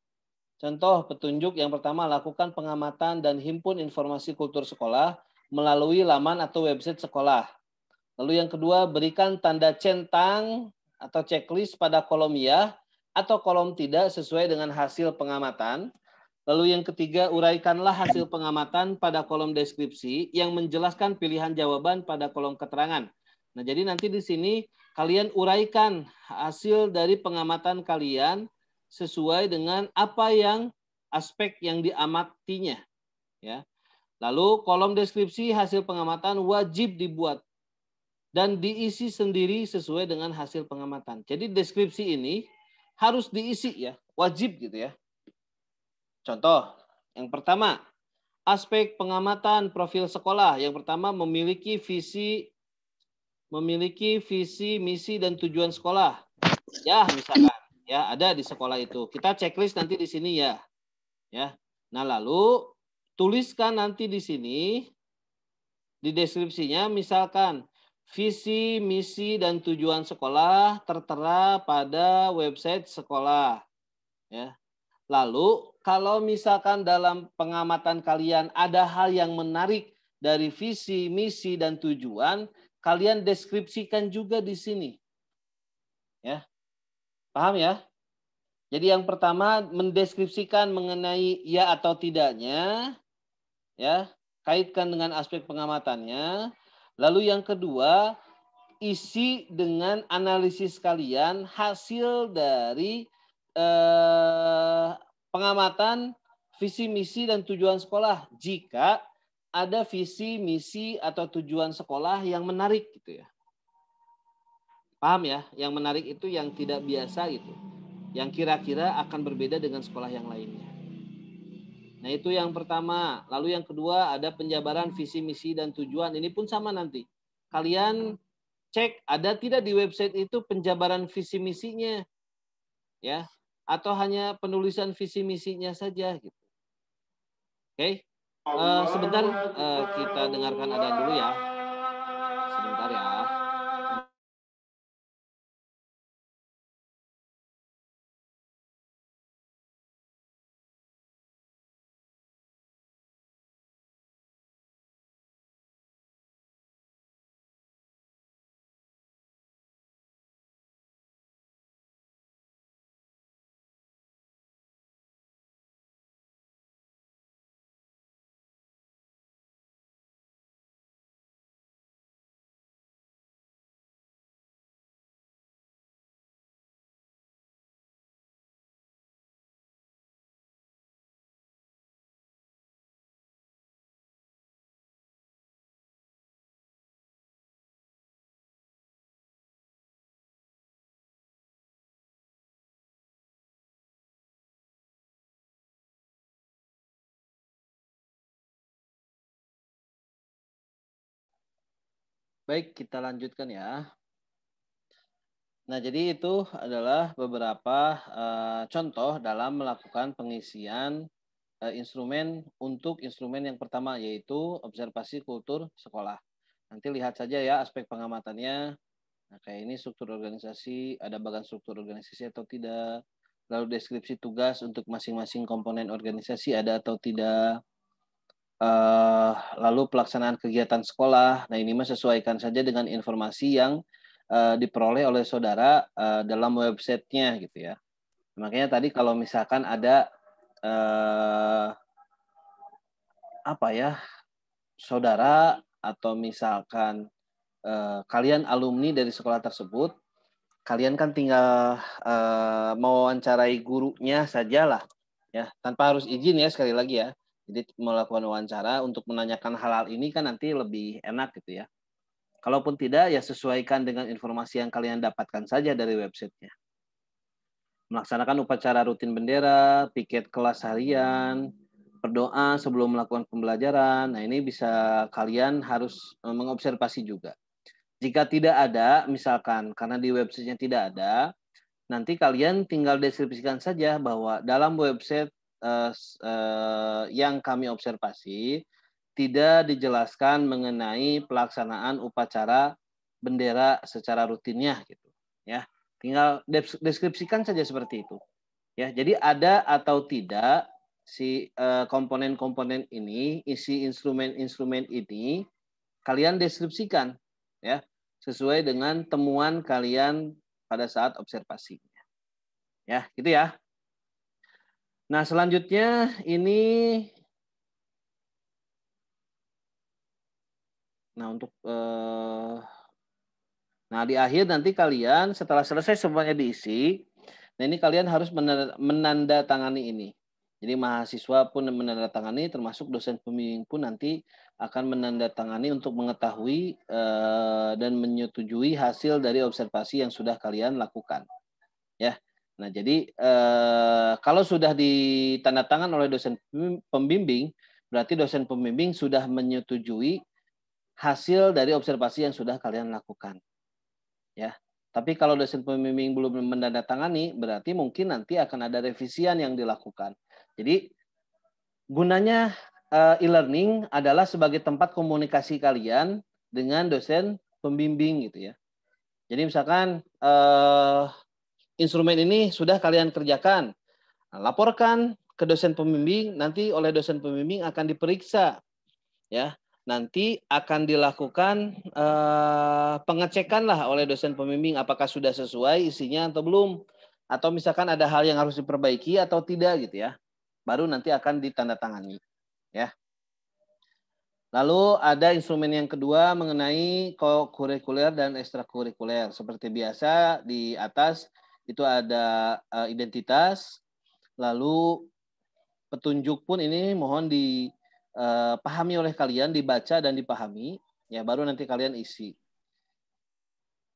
Contoh petunjuk yang pertama, lakukan pengamatan dan himpun informasi kultur sekolah melalui laman atau website sekolah. Lalu yang kedua, berikan tanda centang atau checklist pada kolom ya atau kolom tidak sesuai dengan hasil pengamatan. Lalu yang ketiga, uraikanlah hasil pengamatan pada kolom deskripsi yang menjelaskan pilihan jawaban pada kolom keterangan. Nah, jadi nanti di sini kalian uraikan hasil dari pengamatan kalian sesuai dengan apa yang aspek yang diamatinya. Ya. Lalu kolom deskripsi hasil pengamatan wajib dibuat dan diisi sendiri sesuai dengan hasil pengamatan. Jadi deskripsi ini harus diisi ya, wajib gitu ya. Contoh, yang pertama, aspek pengamatan profil sekolah. Yang pertama memiliki visi, misi, dan tujuan sekolah. Ya, misalkan. Ya, ada di sekolah itu. Kita checklist nanti di sini ya. Ya. Nah, lalu tuliskan nanti di sini, di deskripsinya, misalkan, visi, misi, dan tujuan sekolah tertera pada website sekolah. Ya. Lalu, kalau misalkan dalam pengamatan kalian ada hal yang menarik dari visi, misi, dan tujuan, kalian deskripsikan juga di sini. Ya. Paham ya? Jadi yang pertama mendeskripsikan mengenai ya atau tidaknya, ya, kaitkan dengan aspek pengamatannya. Lalu yang kedua, isi dengan analisis kalian hasil dari pengamatan visi, misi, dan tujuan sekolah. Jika ada visi, misi, atau tujuan sekolah yang menarik gitu ya. Paham ya? Yang menarik itu yang tidak biasa gitu. Yang kira-kira akan berbeda dengan sekolah yang lainnya. Nah, itu yang pertama. Lalu yang kedua ada penjabaran visi, misi, dan tujuan. Ini pun sama nanti. kalian cek ada tidak di website itu penjabaran visi misinya, ya, atau hanya penulisan visi misinya saja gitu. Oke, sebentar kita dengarkan ada dulu ya, sebentar ya. Baik, kita lanjutkan ya. Nah, jadi itu adalah beberapa contoh dalam melakukan pengisian instrumen untuk instrumen yang pertama, yaitu observasi kultur sekolah. Nanti lihat saja ya aspek pengamatannya. Nah, kayak ini struktur organisasi, ada bagian struktur organisasi atau tidak. Lalu deskripsi tugas untuk masing-masing komponen organisasi ada atau tidak. Lalu pelaksanaan kegiatan sekolah. Nah, ini mah sesuaikan saja dengan informasi yang diperoleh oleh saudara dalam websitenya gitu ya. Makanya tadi kalau misalkan ada apa ya, saudara atau misalkan kalian alumni dari sekolah tersebut, kalian kan tinggal mewawancarai gurunya sajalah ya, tanpa harus izin ya, sekali lagi ya. Jadi melakukan wawancara untuk menanyakan hal-hal ini kan nanti lebih enak gitu ya. Kalaupun tidak, ya sesuaikan dengan informasi yang kalian dapatkan saja dari websitenya. Melaksanakan upacara rutin bendera, piket kelas harian, berdoa sebelum melakukan pembelajaran. Nah, ini bisa kalian harus mengobservasi juga. Jika tidak ada, misalkan karena di websitenya tidak ada, nanti kalian tinggal deskripsikan saja bahwa dalam website yang kami observasi tidak dijelaskan mengenai pelaksanaan upacara bendera secara rutinnya gitu ya. Tinggal deskripsikan saja seperti itu ya. Jadi ada atau tidak si komponen-komponen ini, isi instrumen-instrumen ini kalian deskripsikan ya sesuai dengan temuan kalian pada saat observasi. Ya, gitu ya. Nah, selanjutnya ini untuk di akhir nanti kalian setelah selesai semuanya diisi, nah ini kalian harus menandatangani ini. Jadi mahasiswa pun menandatangani, termasuk dosen pembimbing pun nanti akan menandatangani untuk mengetahui dan menyetujui hasil dari observasi yang sudah kalian lakukan. Ya. Nah, jadi kalau sudah ditandatangan oleh dosen pembimbing, berarti dosen pembimbing sudah menyetujui hasil dari observasi yang sudah kalian lakukan. Ya. Tapi kalau dosen pembimbing belum menandatangani, berarti mungkin nanti akan ada revisian yang dilakukan. Jadi gunanya e-learning adalah sebagai tempat komunikasi kalian dengan dosen pembimbing gitu ya. Jadi misalkan instrumen ini sudah kalian kerjakan, laporkan ke dosen pembimbing, nanti oleh dosen pembimbing akan diperiksa, ya. Nanti akan dilakukan pengecekan lah oleh dosen pembimbing apakah sudah sesuai isinya atau belum, atau misalkan ada hal yang harus diperbaiki atau tidak gitu ya. Baru nanti akan ditandatangani, ya. Lalu ada instrumen yang kedua mengenai kurikuler dan ekstrakurikuler. Seperti biasa di atas itu ada identitas, lalu petunjuk pun ini mohon dipahami oleh kalian, dibaca dan dipahami, ya baru nanti kalian isi.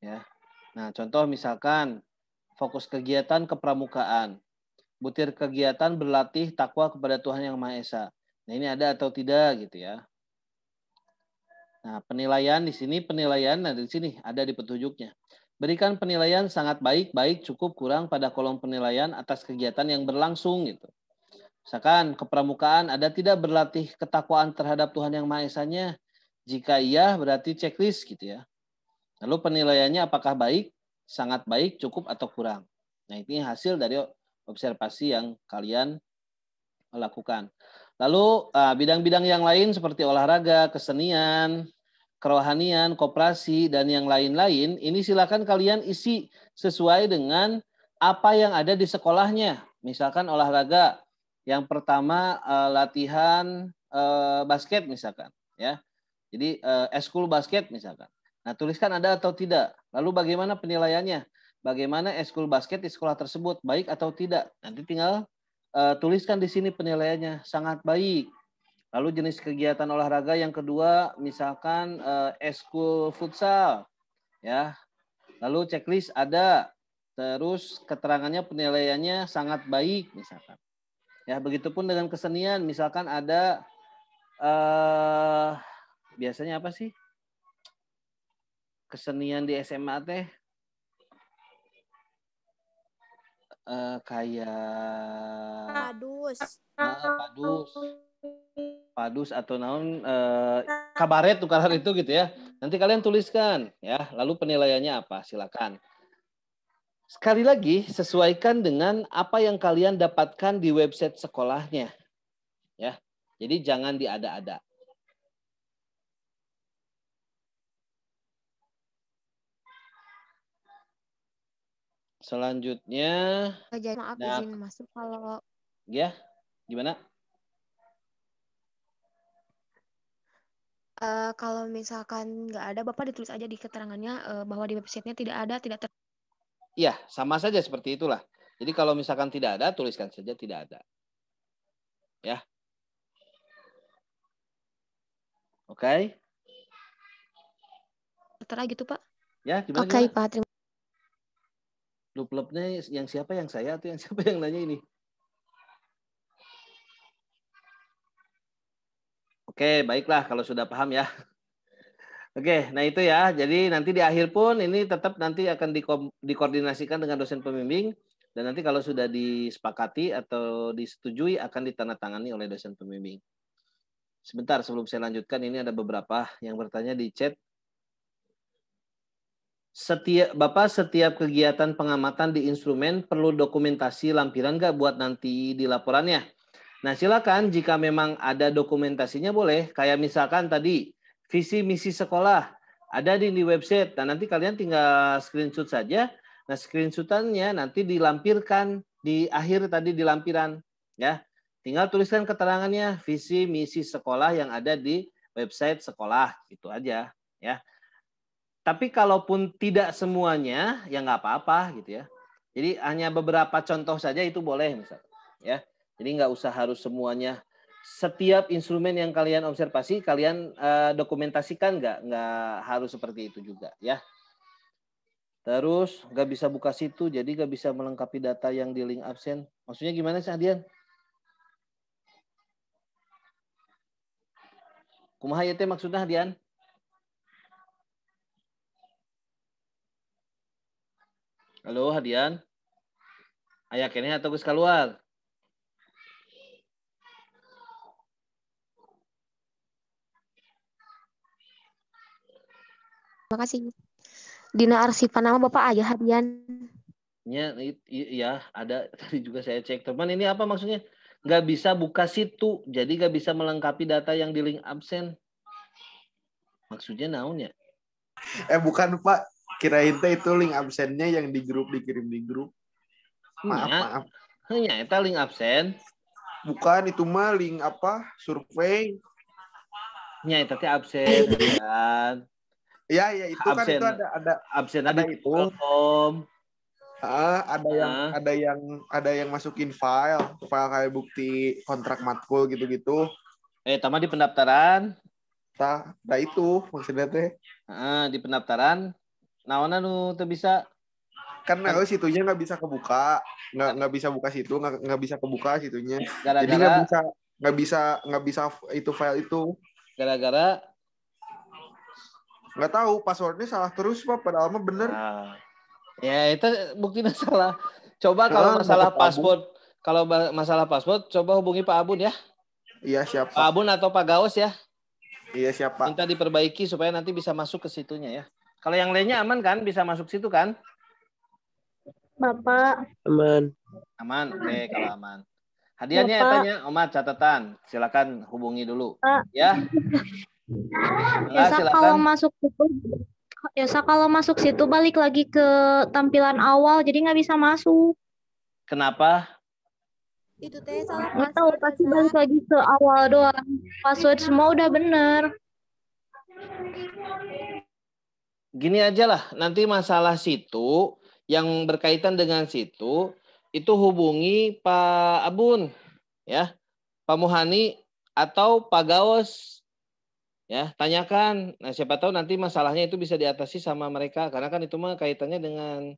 Ya. Nah, contoh misalkan fokus kegiatan kepramukaan, butir kegiatan berlatih takwa kepada Tuhan Yang Maha Esa. Nah, ini ada atau tidak gitu ya. Nah, penilaian di sini di sini ada di petunjuknya. Berikan penilaian sangat baik, baik, cukup, kurang pada kolom penilaian atas kegiatan yang berlangsung gitu. Misalkan kepramukaan ada tidak berlatih ketakwaan terhadap Tuhan Yang Maha Esa-nya? Jika iya berarti checklist gitu ya. Lalu penilaiannya apakah baik, sangat baik, cukup atau kurang. Nah, ini hasil dari observasi yang kalian lakukan. Lalu bidang-bidang yang lain seperti olahraga, kesenian, kerohanian, koperasi, dan yang lain-lain, ini silakan kalian isi sesuai dengan apa yang ada di sekolahnya. Misalkan olahraga, yang pertama latihan basket misalkan, ya. Jadi eskul basket misalkan. Nah, tuliskan ada atau tidak. Lalu bagaimana penilaiannya? Bagaimana eskul basket di sekolah tersebut, baik atau tidak? Nanti tinggal tuliskan di sini penilaiannya, sangat baik. Lalu jenis kegiatan olahraga yang kedua, misalkan eskul futsal, ya. Lalu checklist ada, terus keterangannya penilaiannya sangat baik, misalkan. Ya, begitupun dengan kesenian, misalkan ada biasanya apa sih? Kesenian di SMA teh kayak padus atau naon kabaret tukaran itu gitu ya. Nanti kalian tuliskan ya, lalu penilaiannya apa? Silakan. Sekali lagi sesuaikan dengan apa yang kalian dapatkan di website sekolahnya. Ya. Jadi jangan diada-ada. Selanjutnya, maaf izin masuk kalau ya gimana? Kalau misalkan nggak ada, Bapak ditulis aja di keterangannya bahwa di websitenya tidak ada, tidak Iya, sama saja seperti itulah. Jadi kalau misalkan tidak ada, tuliskan saja tidak ada. Ya. Oke. tertera gitu, Pak. Ya, gimana? Oke, Pak. Terima Lup-lupnya yang siapa, yang saya atau yang siapa yang nanya ini? Oke, baiklah kalau sudah paham ya. Oke, nah itu ya. Jadi nanti di akhir pun ini tetap nanti akan dikoordinasikan dengan dosen pembimbing dan nanti kalau sudah disepakati atau disetujui akan ditandatangani oleh dosen pembimbing. Sebentar sebelum saya lanjutkan, ini ada beberapa yang bertanya di chat. Setiap kegiatan pengamatan di instrumen perlu dokumentasi lampiran nggak buat nanti di laporannya? Nah, silakan jika memang ada dokumentasinya boleh. Kayak misalkan tadi visi misi sekolah ada di website. Nah, nanti kalian tinggal screenshot saja. Nah, screenshotannya nanti dilampirkan di akhir tadi di lampiran, ya. Tinggal tuliskan keterangannya visi misi sekolah yang ada di website sekolah, itu aja, ya. Tapi kalaupun tidak semuanya, ya nggak apa-apa gitu ya. Jadi hanya beberapa contoh saja itu boleh misalnya. Ya, jadi nggak usah harus semuanya. Setiap instrumen yang kalian observasi, kalian dokumentasikan nggak harus seperti itu juga ya. Terus nggak bisa buka situ, jadi nggak bisa melengkapi data yang di link absen. Maksudnya gimana sih, Adian? Kumaha ieu teh maksudnya, Adian? Halo, Hadian. Aya keneh atau geus kaluar? kasih. Dina arsipan nama Bapak aya Hadian. Iya, ada tadi juga saya cek. Teman, ini apa maksudnya? Nggak bisa buka situ, jadi nggak bisa melengkapi data yang di link absen. Maksudnya naon ya? Bukan Pak. Kirain teh itu link absennya yang di grup, dikirim di grup. Maaf. Hanya itu link absen. Bukan, itu mah link apa? Survei. Nya itu teh absen kan. Ya itu absen, kan itu ada absen ada itu. Ada yang masukin file kayak bukti kontrak matkul gitu-gitu. Tama di pendaftaran. Nah itu maksudnya teh. Di pendaftaran. Naona nu teu bisa karena situnya nggak bisa kebuka, nggak bisa buka situ, nggak bisa kebuka situnya. Gara-gara, jadi nggak bisa itu file itu. Gara-gara Nggak tahu, passwordnya salah terus Pak, padahal mah bener. Nah, ya itu buktinya salah. Coba kalau masalah paspor, coba hubungi Pak Abun ya. Iya siapa? Pak Abun atau Pak Gaos ya. Iya siapa? Minta diperbaiki supaya nanti bisa masuk ke situnya ya. Kalau yang lainnya aman kan, bisa masuk situ kan? Bapak. Aman. Aman, oke kalau aman. Hadiahnya ya tanya, Omar catatan. Silakan hubungi dulu. Ya. Biasa kalau masuk situ balik lagi ke tampilan awal, jadi nggak bisa masuk. Kenapa? Itu teh salah Nggak tahu, pasti balik lagi ke awal doang. Password semua udah bener. Gini aja lah, nanti masalah situ yang berkaitan dengan situ itu hubungi Pak Abun, ya, Pak Muhani atau Pak Gaos, ya, tanyakan. Nah, siapa tahu nanti masalahnya itu bisa diatasi sama mereka, karena kan itu mah kaitannya dengan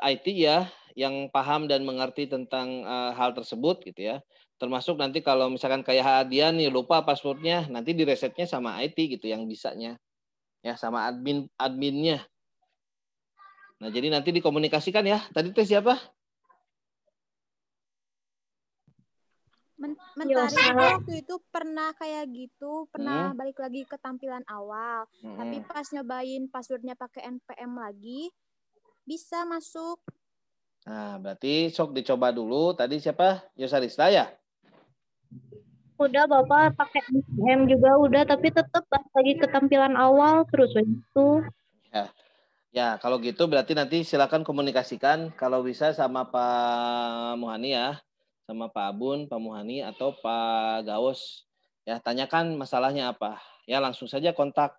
IT ya, yang paham dan mengerti tentang hal tersebut gitu ya. Termasuk nanti kalau misalkan kayak hadiah nih lupa passwordnya, nanti diresetnya sama IT gitu yang bisanya, ya, sama adminnya. Nah, jadi nanti dikomunikasikan ya. Tadi teh siapa? Mentari waktu itu pernah kayak gitu, pernah balik lagi ke tampilan awal. Tapi pas nyobain passwordnya pakai NPM lagi, bisa masuk. Nah, berarti sok dicoba dulu. Tadi siapa? Yosarista ya? Udah, Bapak pakai NPM juga udah, tapi tetap balik lagi ke tampilan awal terus begitu. Ya. Ya, kalau gitu berarti nanti silakan komunikasikan kalau bisa sama Pak Muhani ya, sama Pak Abun, Pak Muhani atau Pak Gaos. Ya, tanyakan masalahnya apa. Ya, langsung saja kontak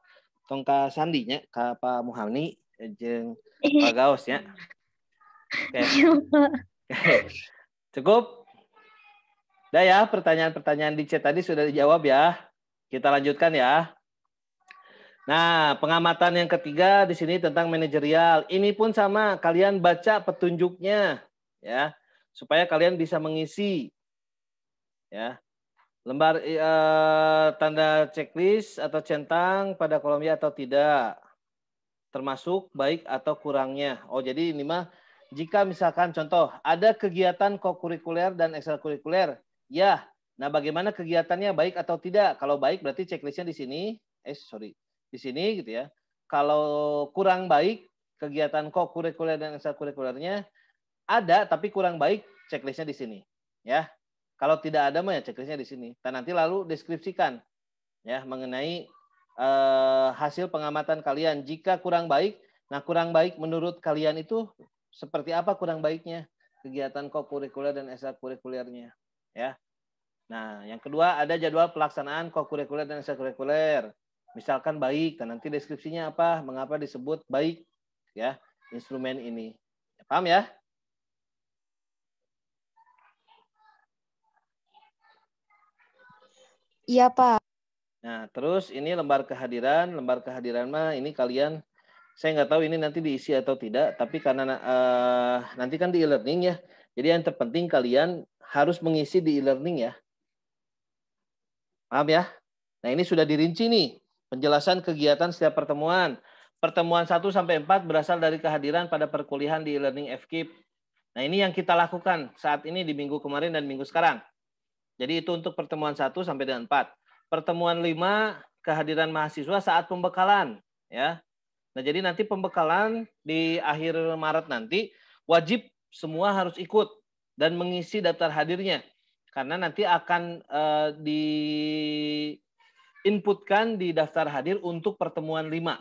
Tongka Sandinya ke Pak Muhani jeung Pak Gaos ya. Oke. Cukup? Udah ya, pertanyaan-pertanyaan di chat tadi sudah dijawab ya. Kita lanjutkan ya. Nah, pengamatan yang ketiga di sini tentang manajerial. Ini pun sama, kalian baca petunjuknya ya, supaya kalian bisa mengisi ya. Lembar tanda checklist atau centang pada kolom ya atau tidak. Termasuk baik atau kurangnya. Oh, jadi ini mah jika misalkan contoh ada kegiatan kokurikuler dan ekstrakurikuler, ya. Nah, bagaimana kegiatannya baik atau tidak? Kalau baik berarti checklistnya di sini. Di sini gitu ya. Kalau kurang baik kegiatan kokurikuler dan ekstrakurikulernya ada tapi kurang baik, checklistnya di sini ya. Kalau tidak ada mah ya checklistnya di sini. Dan nanti lalu deskripsikan ya mengenai hasil pengamatan kalian. Jika kurang baik, nah kurang baik menurut kalian itu seperti apa kurang baiknya kegiatan kokurikuler dan ekstrakurikulernya ya. Nah, yang kedua ada jadwal pelaksanaan kokurikuler dan ekstrakurikuler. Misalkan baik, dan nanti deskripsinya apa, mengapa disebut baik ya instrumen ini. Paham ya? Iya, Pak. Nah, terus ini lembar kehadiran mah ini kalian, saya nggak tahu ini nanti diisi atau tidak, tapi karena nanti kan di e-learning ya, jadi yang terpenting kalian harus mengisi di e-learning ya. Paham ya? Nah, ini sudah dirinci nih. Penjelasan kegiatan setiap pertemuan. Pertemuan 1 sampai 4 berasal dari kehadiran pada perkuliahan di e-learning FKIP. Nah, ini yang kita lakukan saat ini di minggu kemarin dan minggu sekarang. Jadi itu untuk pertemuan 1 sampai dengan 4. Pertemuan 5 kehadiran mahasiswa saat pembekalan ya. Nah, jadi nanti pembekalan di akhir Maret nanti wajib semua harus ikut dan mengisi daftar hadirnya. Karena nanti akan diinputkan di daftar hadir untuk pertemuan 5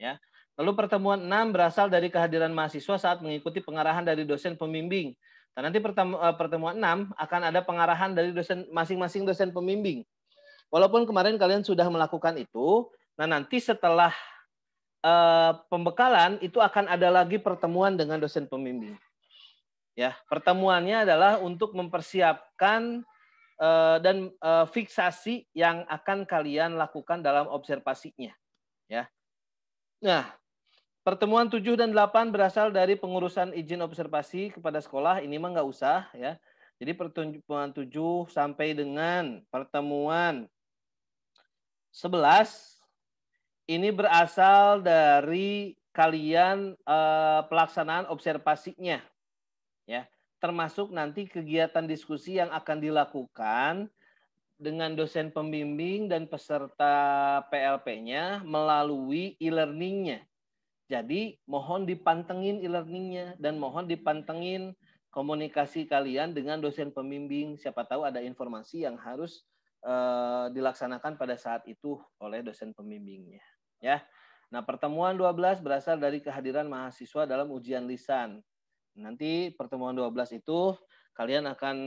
ya. Lalu pertemuan 6 berasal dari kehadiran mahasiswa saat mengikuti pengarahan dari dosen pembimbing. Nah, nanti pertemuan 6 akan ada pengarahan dari dosen masing-masing dosen pembimbing. Walaupun kemarin kalian sudah melakukan itu, nah nanti setelah pembekalan itu akan ada lagi pertemuan dengan dosen pembimbing. Ya, pertemuannya adalah untuk mempersiapkan dan fiksasi yang akan kalian lakukan dalam observasinya. Ya. Nah, pertemuan 7 dan 8 berasal dari pengurusan izin observasi kepada sekolah. Ini mah nggak usah ya. Jadi pertemuan 7 sampai dengan pertemuan 11 ini berasal dari kalian pelaksanaan observasinya, ya, termasuk nanti kegiatan diskusi yang akan dilakukan dengan dosen pembimbing dan peserta PLP-nya melalui e-learning-nya. Jadi mohon dipantengin e-learning-nya dan mohon dipantengin komunikasi kalian dengan dosen pembimbing. Siapa tahu ada informasi yang harus dilaksanakan pada saat itu oleh dosen pembimbingnya. Ya. Nah, pertemuan 12 berasal dari kehadiran mahasiswa dalam ujian lisan. Nanti pertemuan 12 itu kalian akan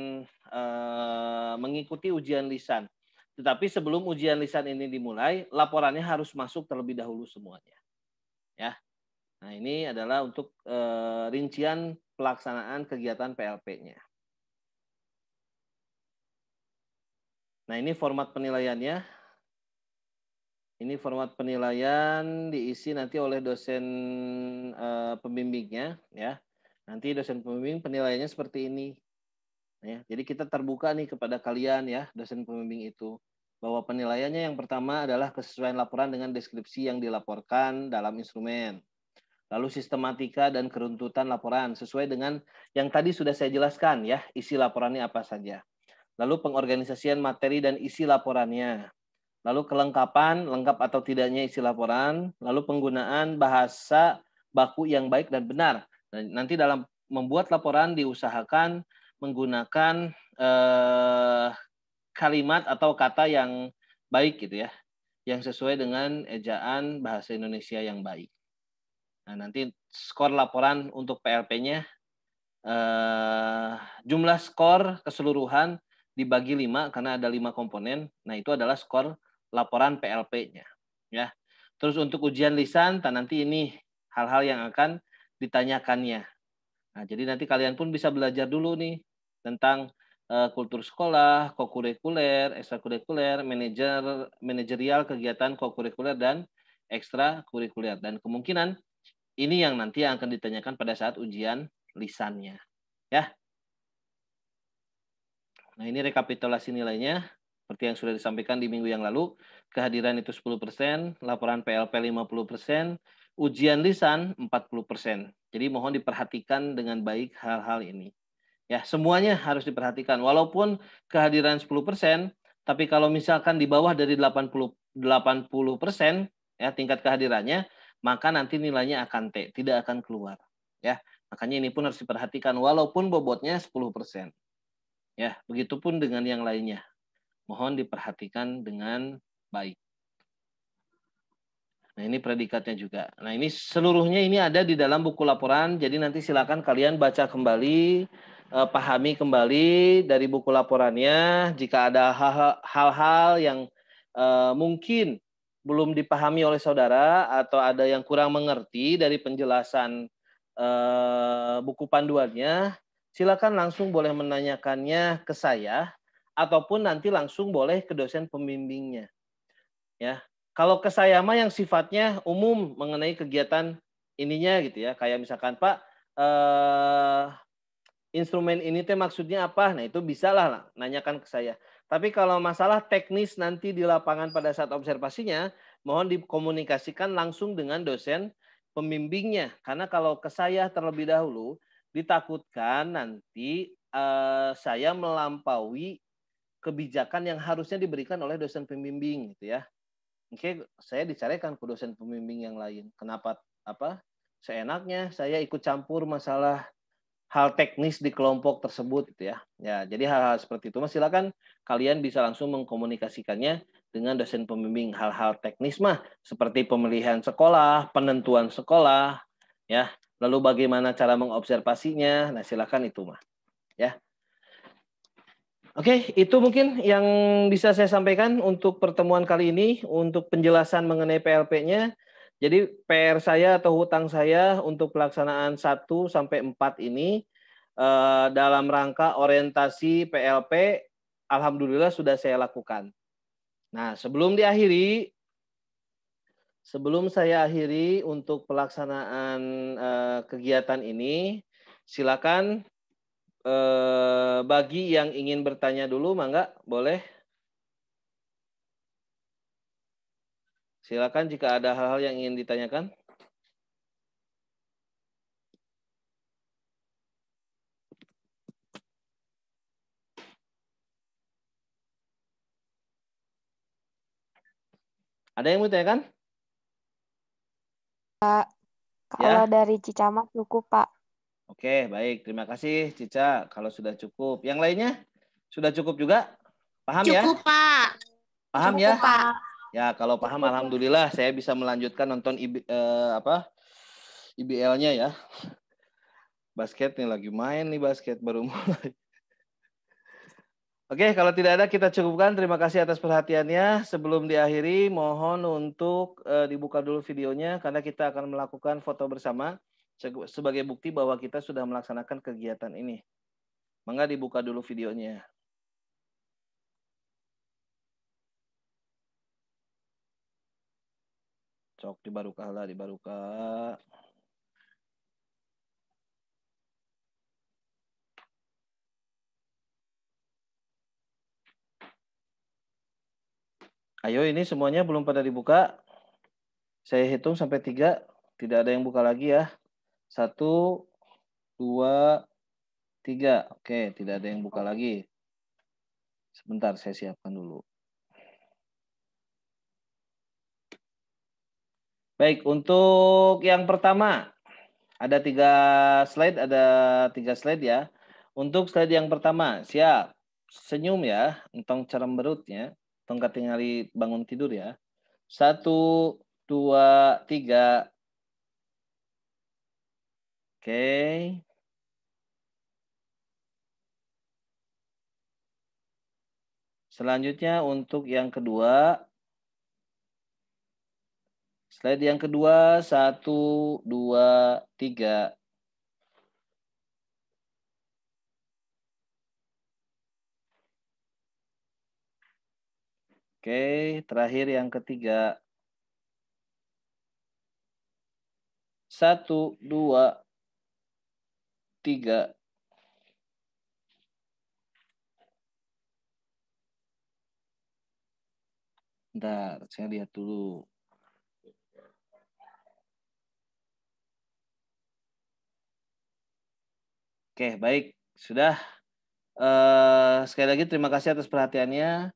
mengikuti ujian lisan. Tetapi sebelum ujian lisan ini dimulai, laporannya harus masuk terlebih dahulu semuanya. Ya. Nah, ini adalah untuk rincian pelaksanaan kegiatan PLP-nya. Nah, ini format penilaiannya. Ini format penilaian diisi nanti oleh dosen pembimbingnya, ya. Nanti dosen pembimbing penilaiannya seperti ini. Ya, jadi kita terbuka nih kepada kalian ya, dosen pembimbing itu, bahwa penilaiannya yang pertama adalah kesesuaian laporan dengan deskripsi yang dilaporkan dalam instrumen. Lalu sistematika dan keruntutan laporan sesuai dengan yang tadi sudah saya jelaskan ya, isi laporannya apa saja. Lalu pengorganisasian materi dan isi laporannya. Lalu kelengkapan, lengkap atau tidaknya isi laporan. Lalu penggunaan bahasa baku yang baik dan benar. Dan nanti dalam membuat laporan diusahakan menggunakan kalimat atau kata yang baik gitu ya, yang sesuai dengan ejaan bahasa Indonesia yang baik. Nah, nanti skor laporan untuk PLP-nya jumlah skor keseluruhan dibagi 5 karena ada 5 komponen. Nah, itu adalah skor laporan PLP-nya ya. Terus untuk ujian lisan, nanti ini hal-hal yang akan ditanyakannya. Nah, jadi nanti kalian pun bisa belajar dulu nih tentang kultur sekolah, kokurikuler, ekstrakurikuler, manajerial kegiatan kokurikuler dan ekstrakurikuler. Dan kemungkinan ini yang nanti akan ditanyakan pada saat ujian lisannya. Ya. Nah, ini rekapitulasi nilainya. Seperti yang sudah disampaikan di minggu yang lalu. Kehadiran itu 10%, laporan PLP 50%, ujian lisan 40%. Jadi mohon diperhatikan dengan baik hal-hal ini. Ya, semuanya harus diperhatikan. Walaupun kehadiran 10%, tapi kalau misalkan di bawah dari 80% ya tingkat kehadirannya, maka nanti nilainya akan T, tidak akan keluar. Ya, makanya ini pun harus diperhatikan walaupun bobotnya 10%. Ya, begitupun dengan yang lainnya. Mohon diperhatikan dengan baik. Nah, ini predikatnya juga. Nah, ini seluruhnya ini ada di dalam buku laporan. Jadi nanti silakan kalian baca kembali, pahami kembali dari buku laporannya. Jika ada hal-hal yang mungkin belum dipahami oleh saudara atau ada yang kurang mengerti dari penjelasan buku panduannya, silakan langsung boleh menanyakannya ke saya ataupun nanti langsung boleh ke dosen pembimbingnya. Ya. Kalau ke saya mah yang sifatnya umum mengenai kegiatan ininya gitu ya, kayak misalkan Pak instrumen ini teh maksudnya apa? Nah, itu bisalah nanyakan ke saya. Tapi kalau masalah teknis nanti di lapangan pada saat observasinya, mohon dikomunikasikan langsung dengan dosen pembimbingnya. Karena kalau ke saya terlebih dahulu, ditakutkan nanti saya melampaui kebijakan yang harusnya diberikan oleh dosen pembimbing gitu ya. Oke, saya dicarikan ke dosen pembimbing yang lain. Kenapa seenaknya saya ikut campur masalah hal teknis di kelompok tersebut gitu ya. Ya, jadi hal-hal seperti itu silakan kalian bisa langsung mengkomunikasikannya dengan dosen pembimbing. Hal-hal teknis mah seperti pemilihan sekolah, penentuan sekolah, ya. Lalu bagaimana cara mengobservasinya. Nah, silakan itu mah. Ya. Oke, itu mungkin yang bisa saya sampaikan untuk pertemuan kali ini, untuk penjelasan mengenai PLP-nya. Jadi PR saya atau hutang saya untuk pelaksanaan 1 sampai 4 ini dalam rangka orientasi PLP, alhamdulillah sudah saya lakukan. Nah, sebelum saya akhiri untuk pelaksanaan kegiatan ini, silakan bagi yang ingin bertanya dulu, mangga, boleh. Silakan jika ada hal-hal yang ingin ditanyakan. Ada yang mau ditanyakan? Pak, kalau dari Cica mah cukup, Pak. Oke, baik. Terima kasih, Cica. Kalau sudah cukup. Yang lainnya? Sudah cukup juga? Paham ya? Cukup, Pak. Paham Cukup, ya? Pak. Ya, kalau paham, alhamdulillah saya bisa melanjutkan nonton IBL-nya ya. Basket nih lagi main nih, basket baru mulai. Oke, kalau tidak ada kita cukupkan. Terima kasih atas perhatiannya. Sebelum diakhiri, mohon untuk dibuka dulu videonya karena kita akan melakukan foto bersama sebagai bukti bahwa kita sudah melaksanakan kegiatan ini. Mangga dibuka dulu videonya. Cok dibaruka lah, dibaruka. Ayo, ini semuanya belum pada dibuka. Saya hitung sampai 3. Tidak ada yang buka lagi ya. 1, 2, 3. Oke, tidak ada yang buka lagi. Sebentar, saya siapkan dulu. Baik, untuk yang pertama. Ada 3 slide, ya. Untuk slide yang pertama, siap. Senyum ya, entong ceremberutnya. Entong katingali bangun tidur ya. 1, 2, 3. Oke. Selanjutnya untuk yang kedua. Slide yang kedua, 1, 2, 3. Oke, terakhir yang ketiga. 1, 2, 3. Bentar, saya lihat dulu. Oke, baik. Sudah. Sekali lagi terima kasih atas perhatiannya.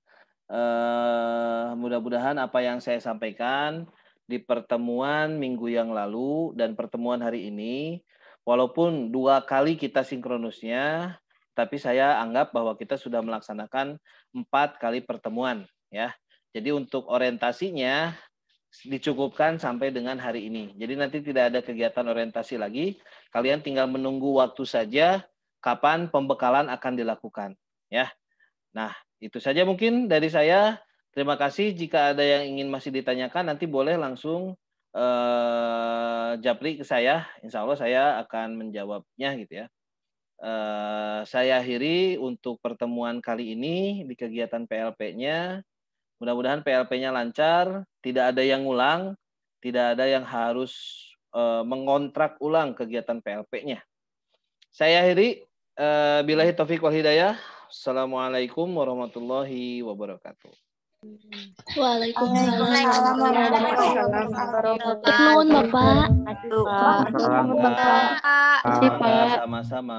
Mudah-mudahan apa yang saya sampaikan di pertemuan minggu yang lalu dan pertemuan hari ini, walaupun 2 kali kita sinkronusnya, tapi saya anggap bahwa kita sudah melaksanakan 4 kali pertemuan. Ya. Jadi untuk orientasinya dicukupkan sampai dengan hari ini. Jadi nanti tidak ada kegiatan orientasi lagi. Kalian tinggal menunggu waktu saja kapan pembekalan akan dilakukan. Ya. Nah, itu saja mungkin dari saya. Terima kasih. Jika ada yang ingin masih ditanyakan, nanti boleh langsung japri ke saya. Insya Allah saya akan menjawabnya gitu ya. Saya akhiri untuk pertemuan kali ini di kegiatan PLP-nya. Mudah-mudahan PLP-nya lancar, tidak ada yang ngulang, tidak ada yang harus mengontrak ulang kegiatan PLP-nya. Saya akhiri. Billahi taufiq wal hidayah. Assalamualaikum warahmatullahi wabarakatuh. Waalaikumsalam warahmatullahi wabarakatuh. Bapak. Sama-sama.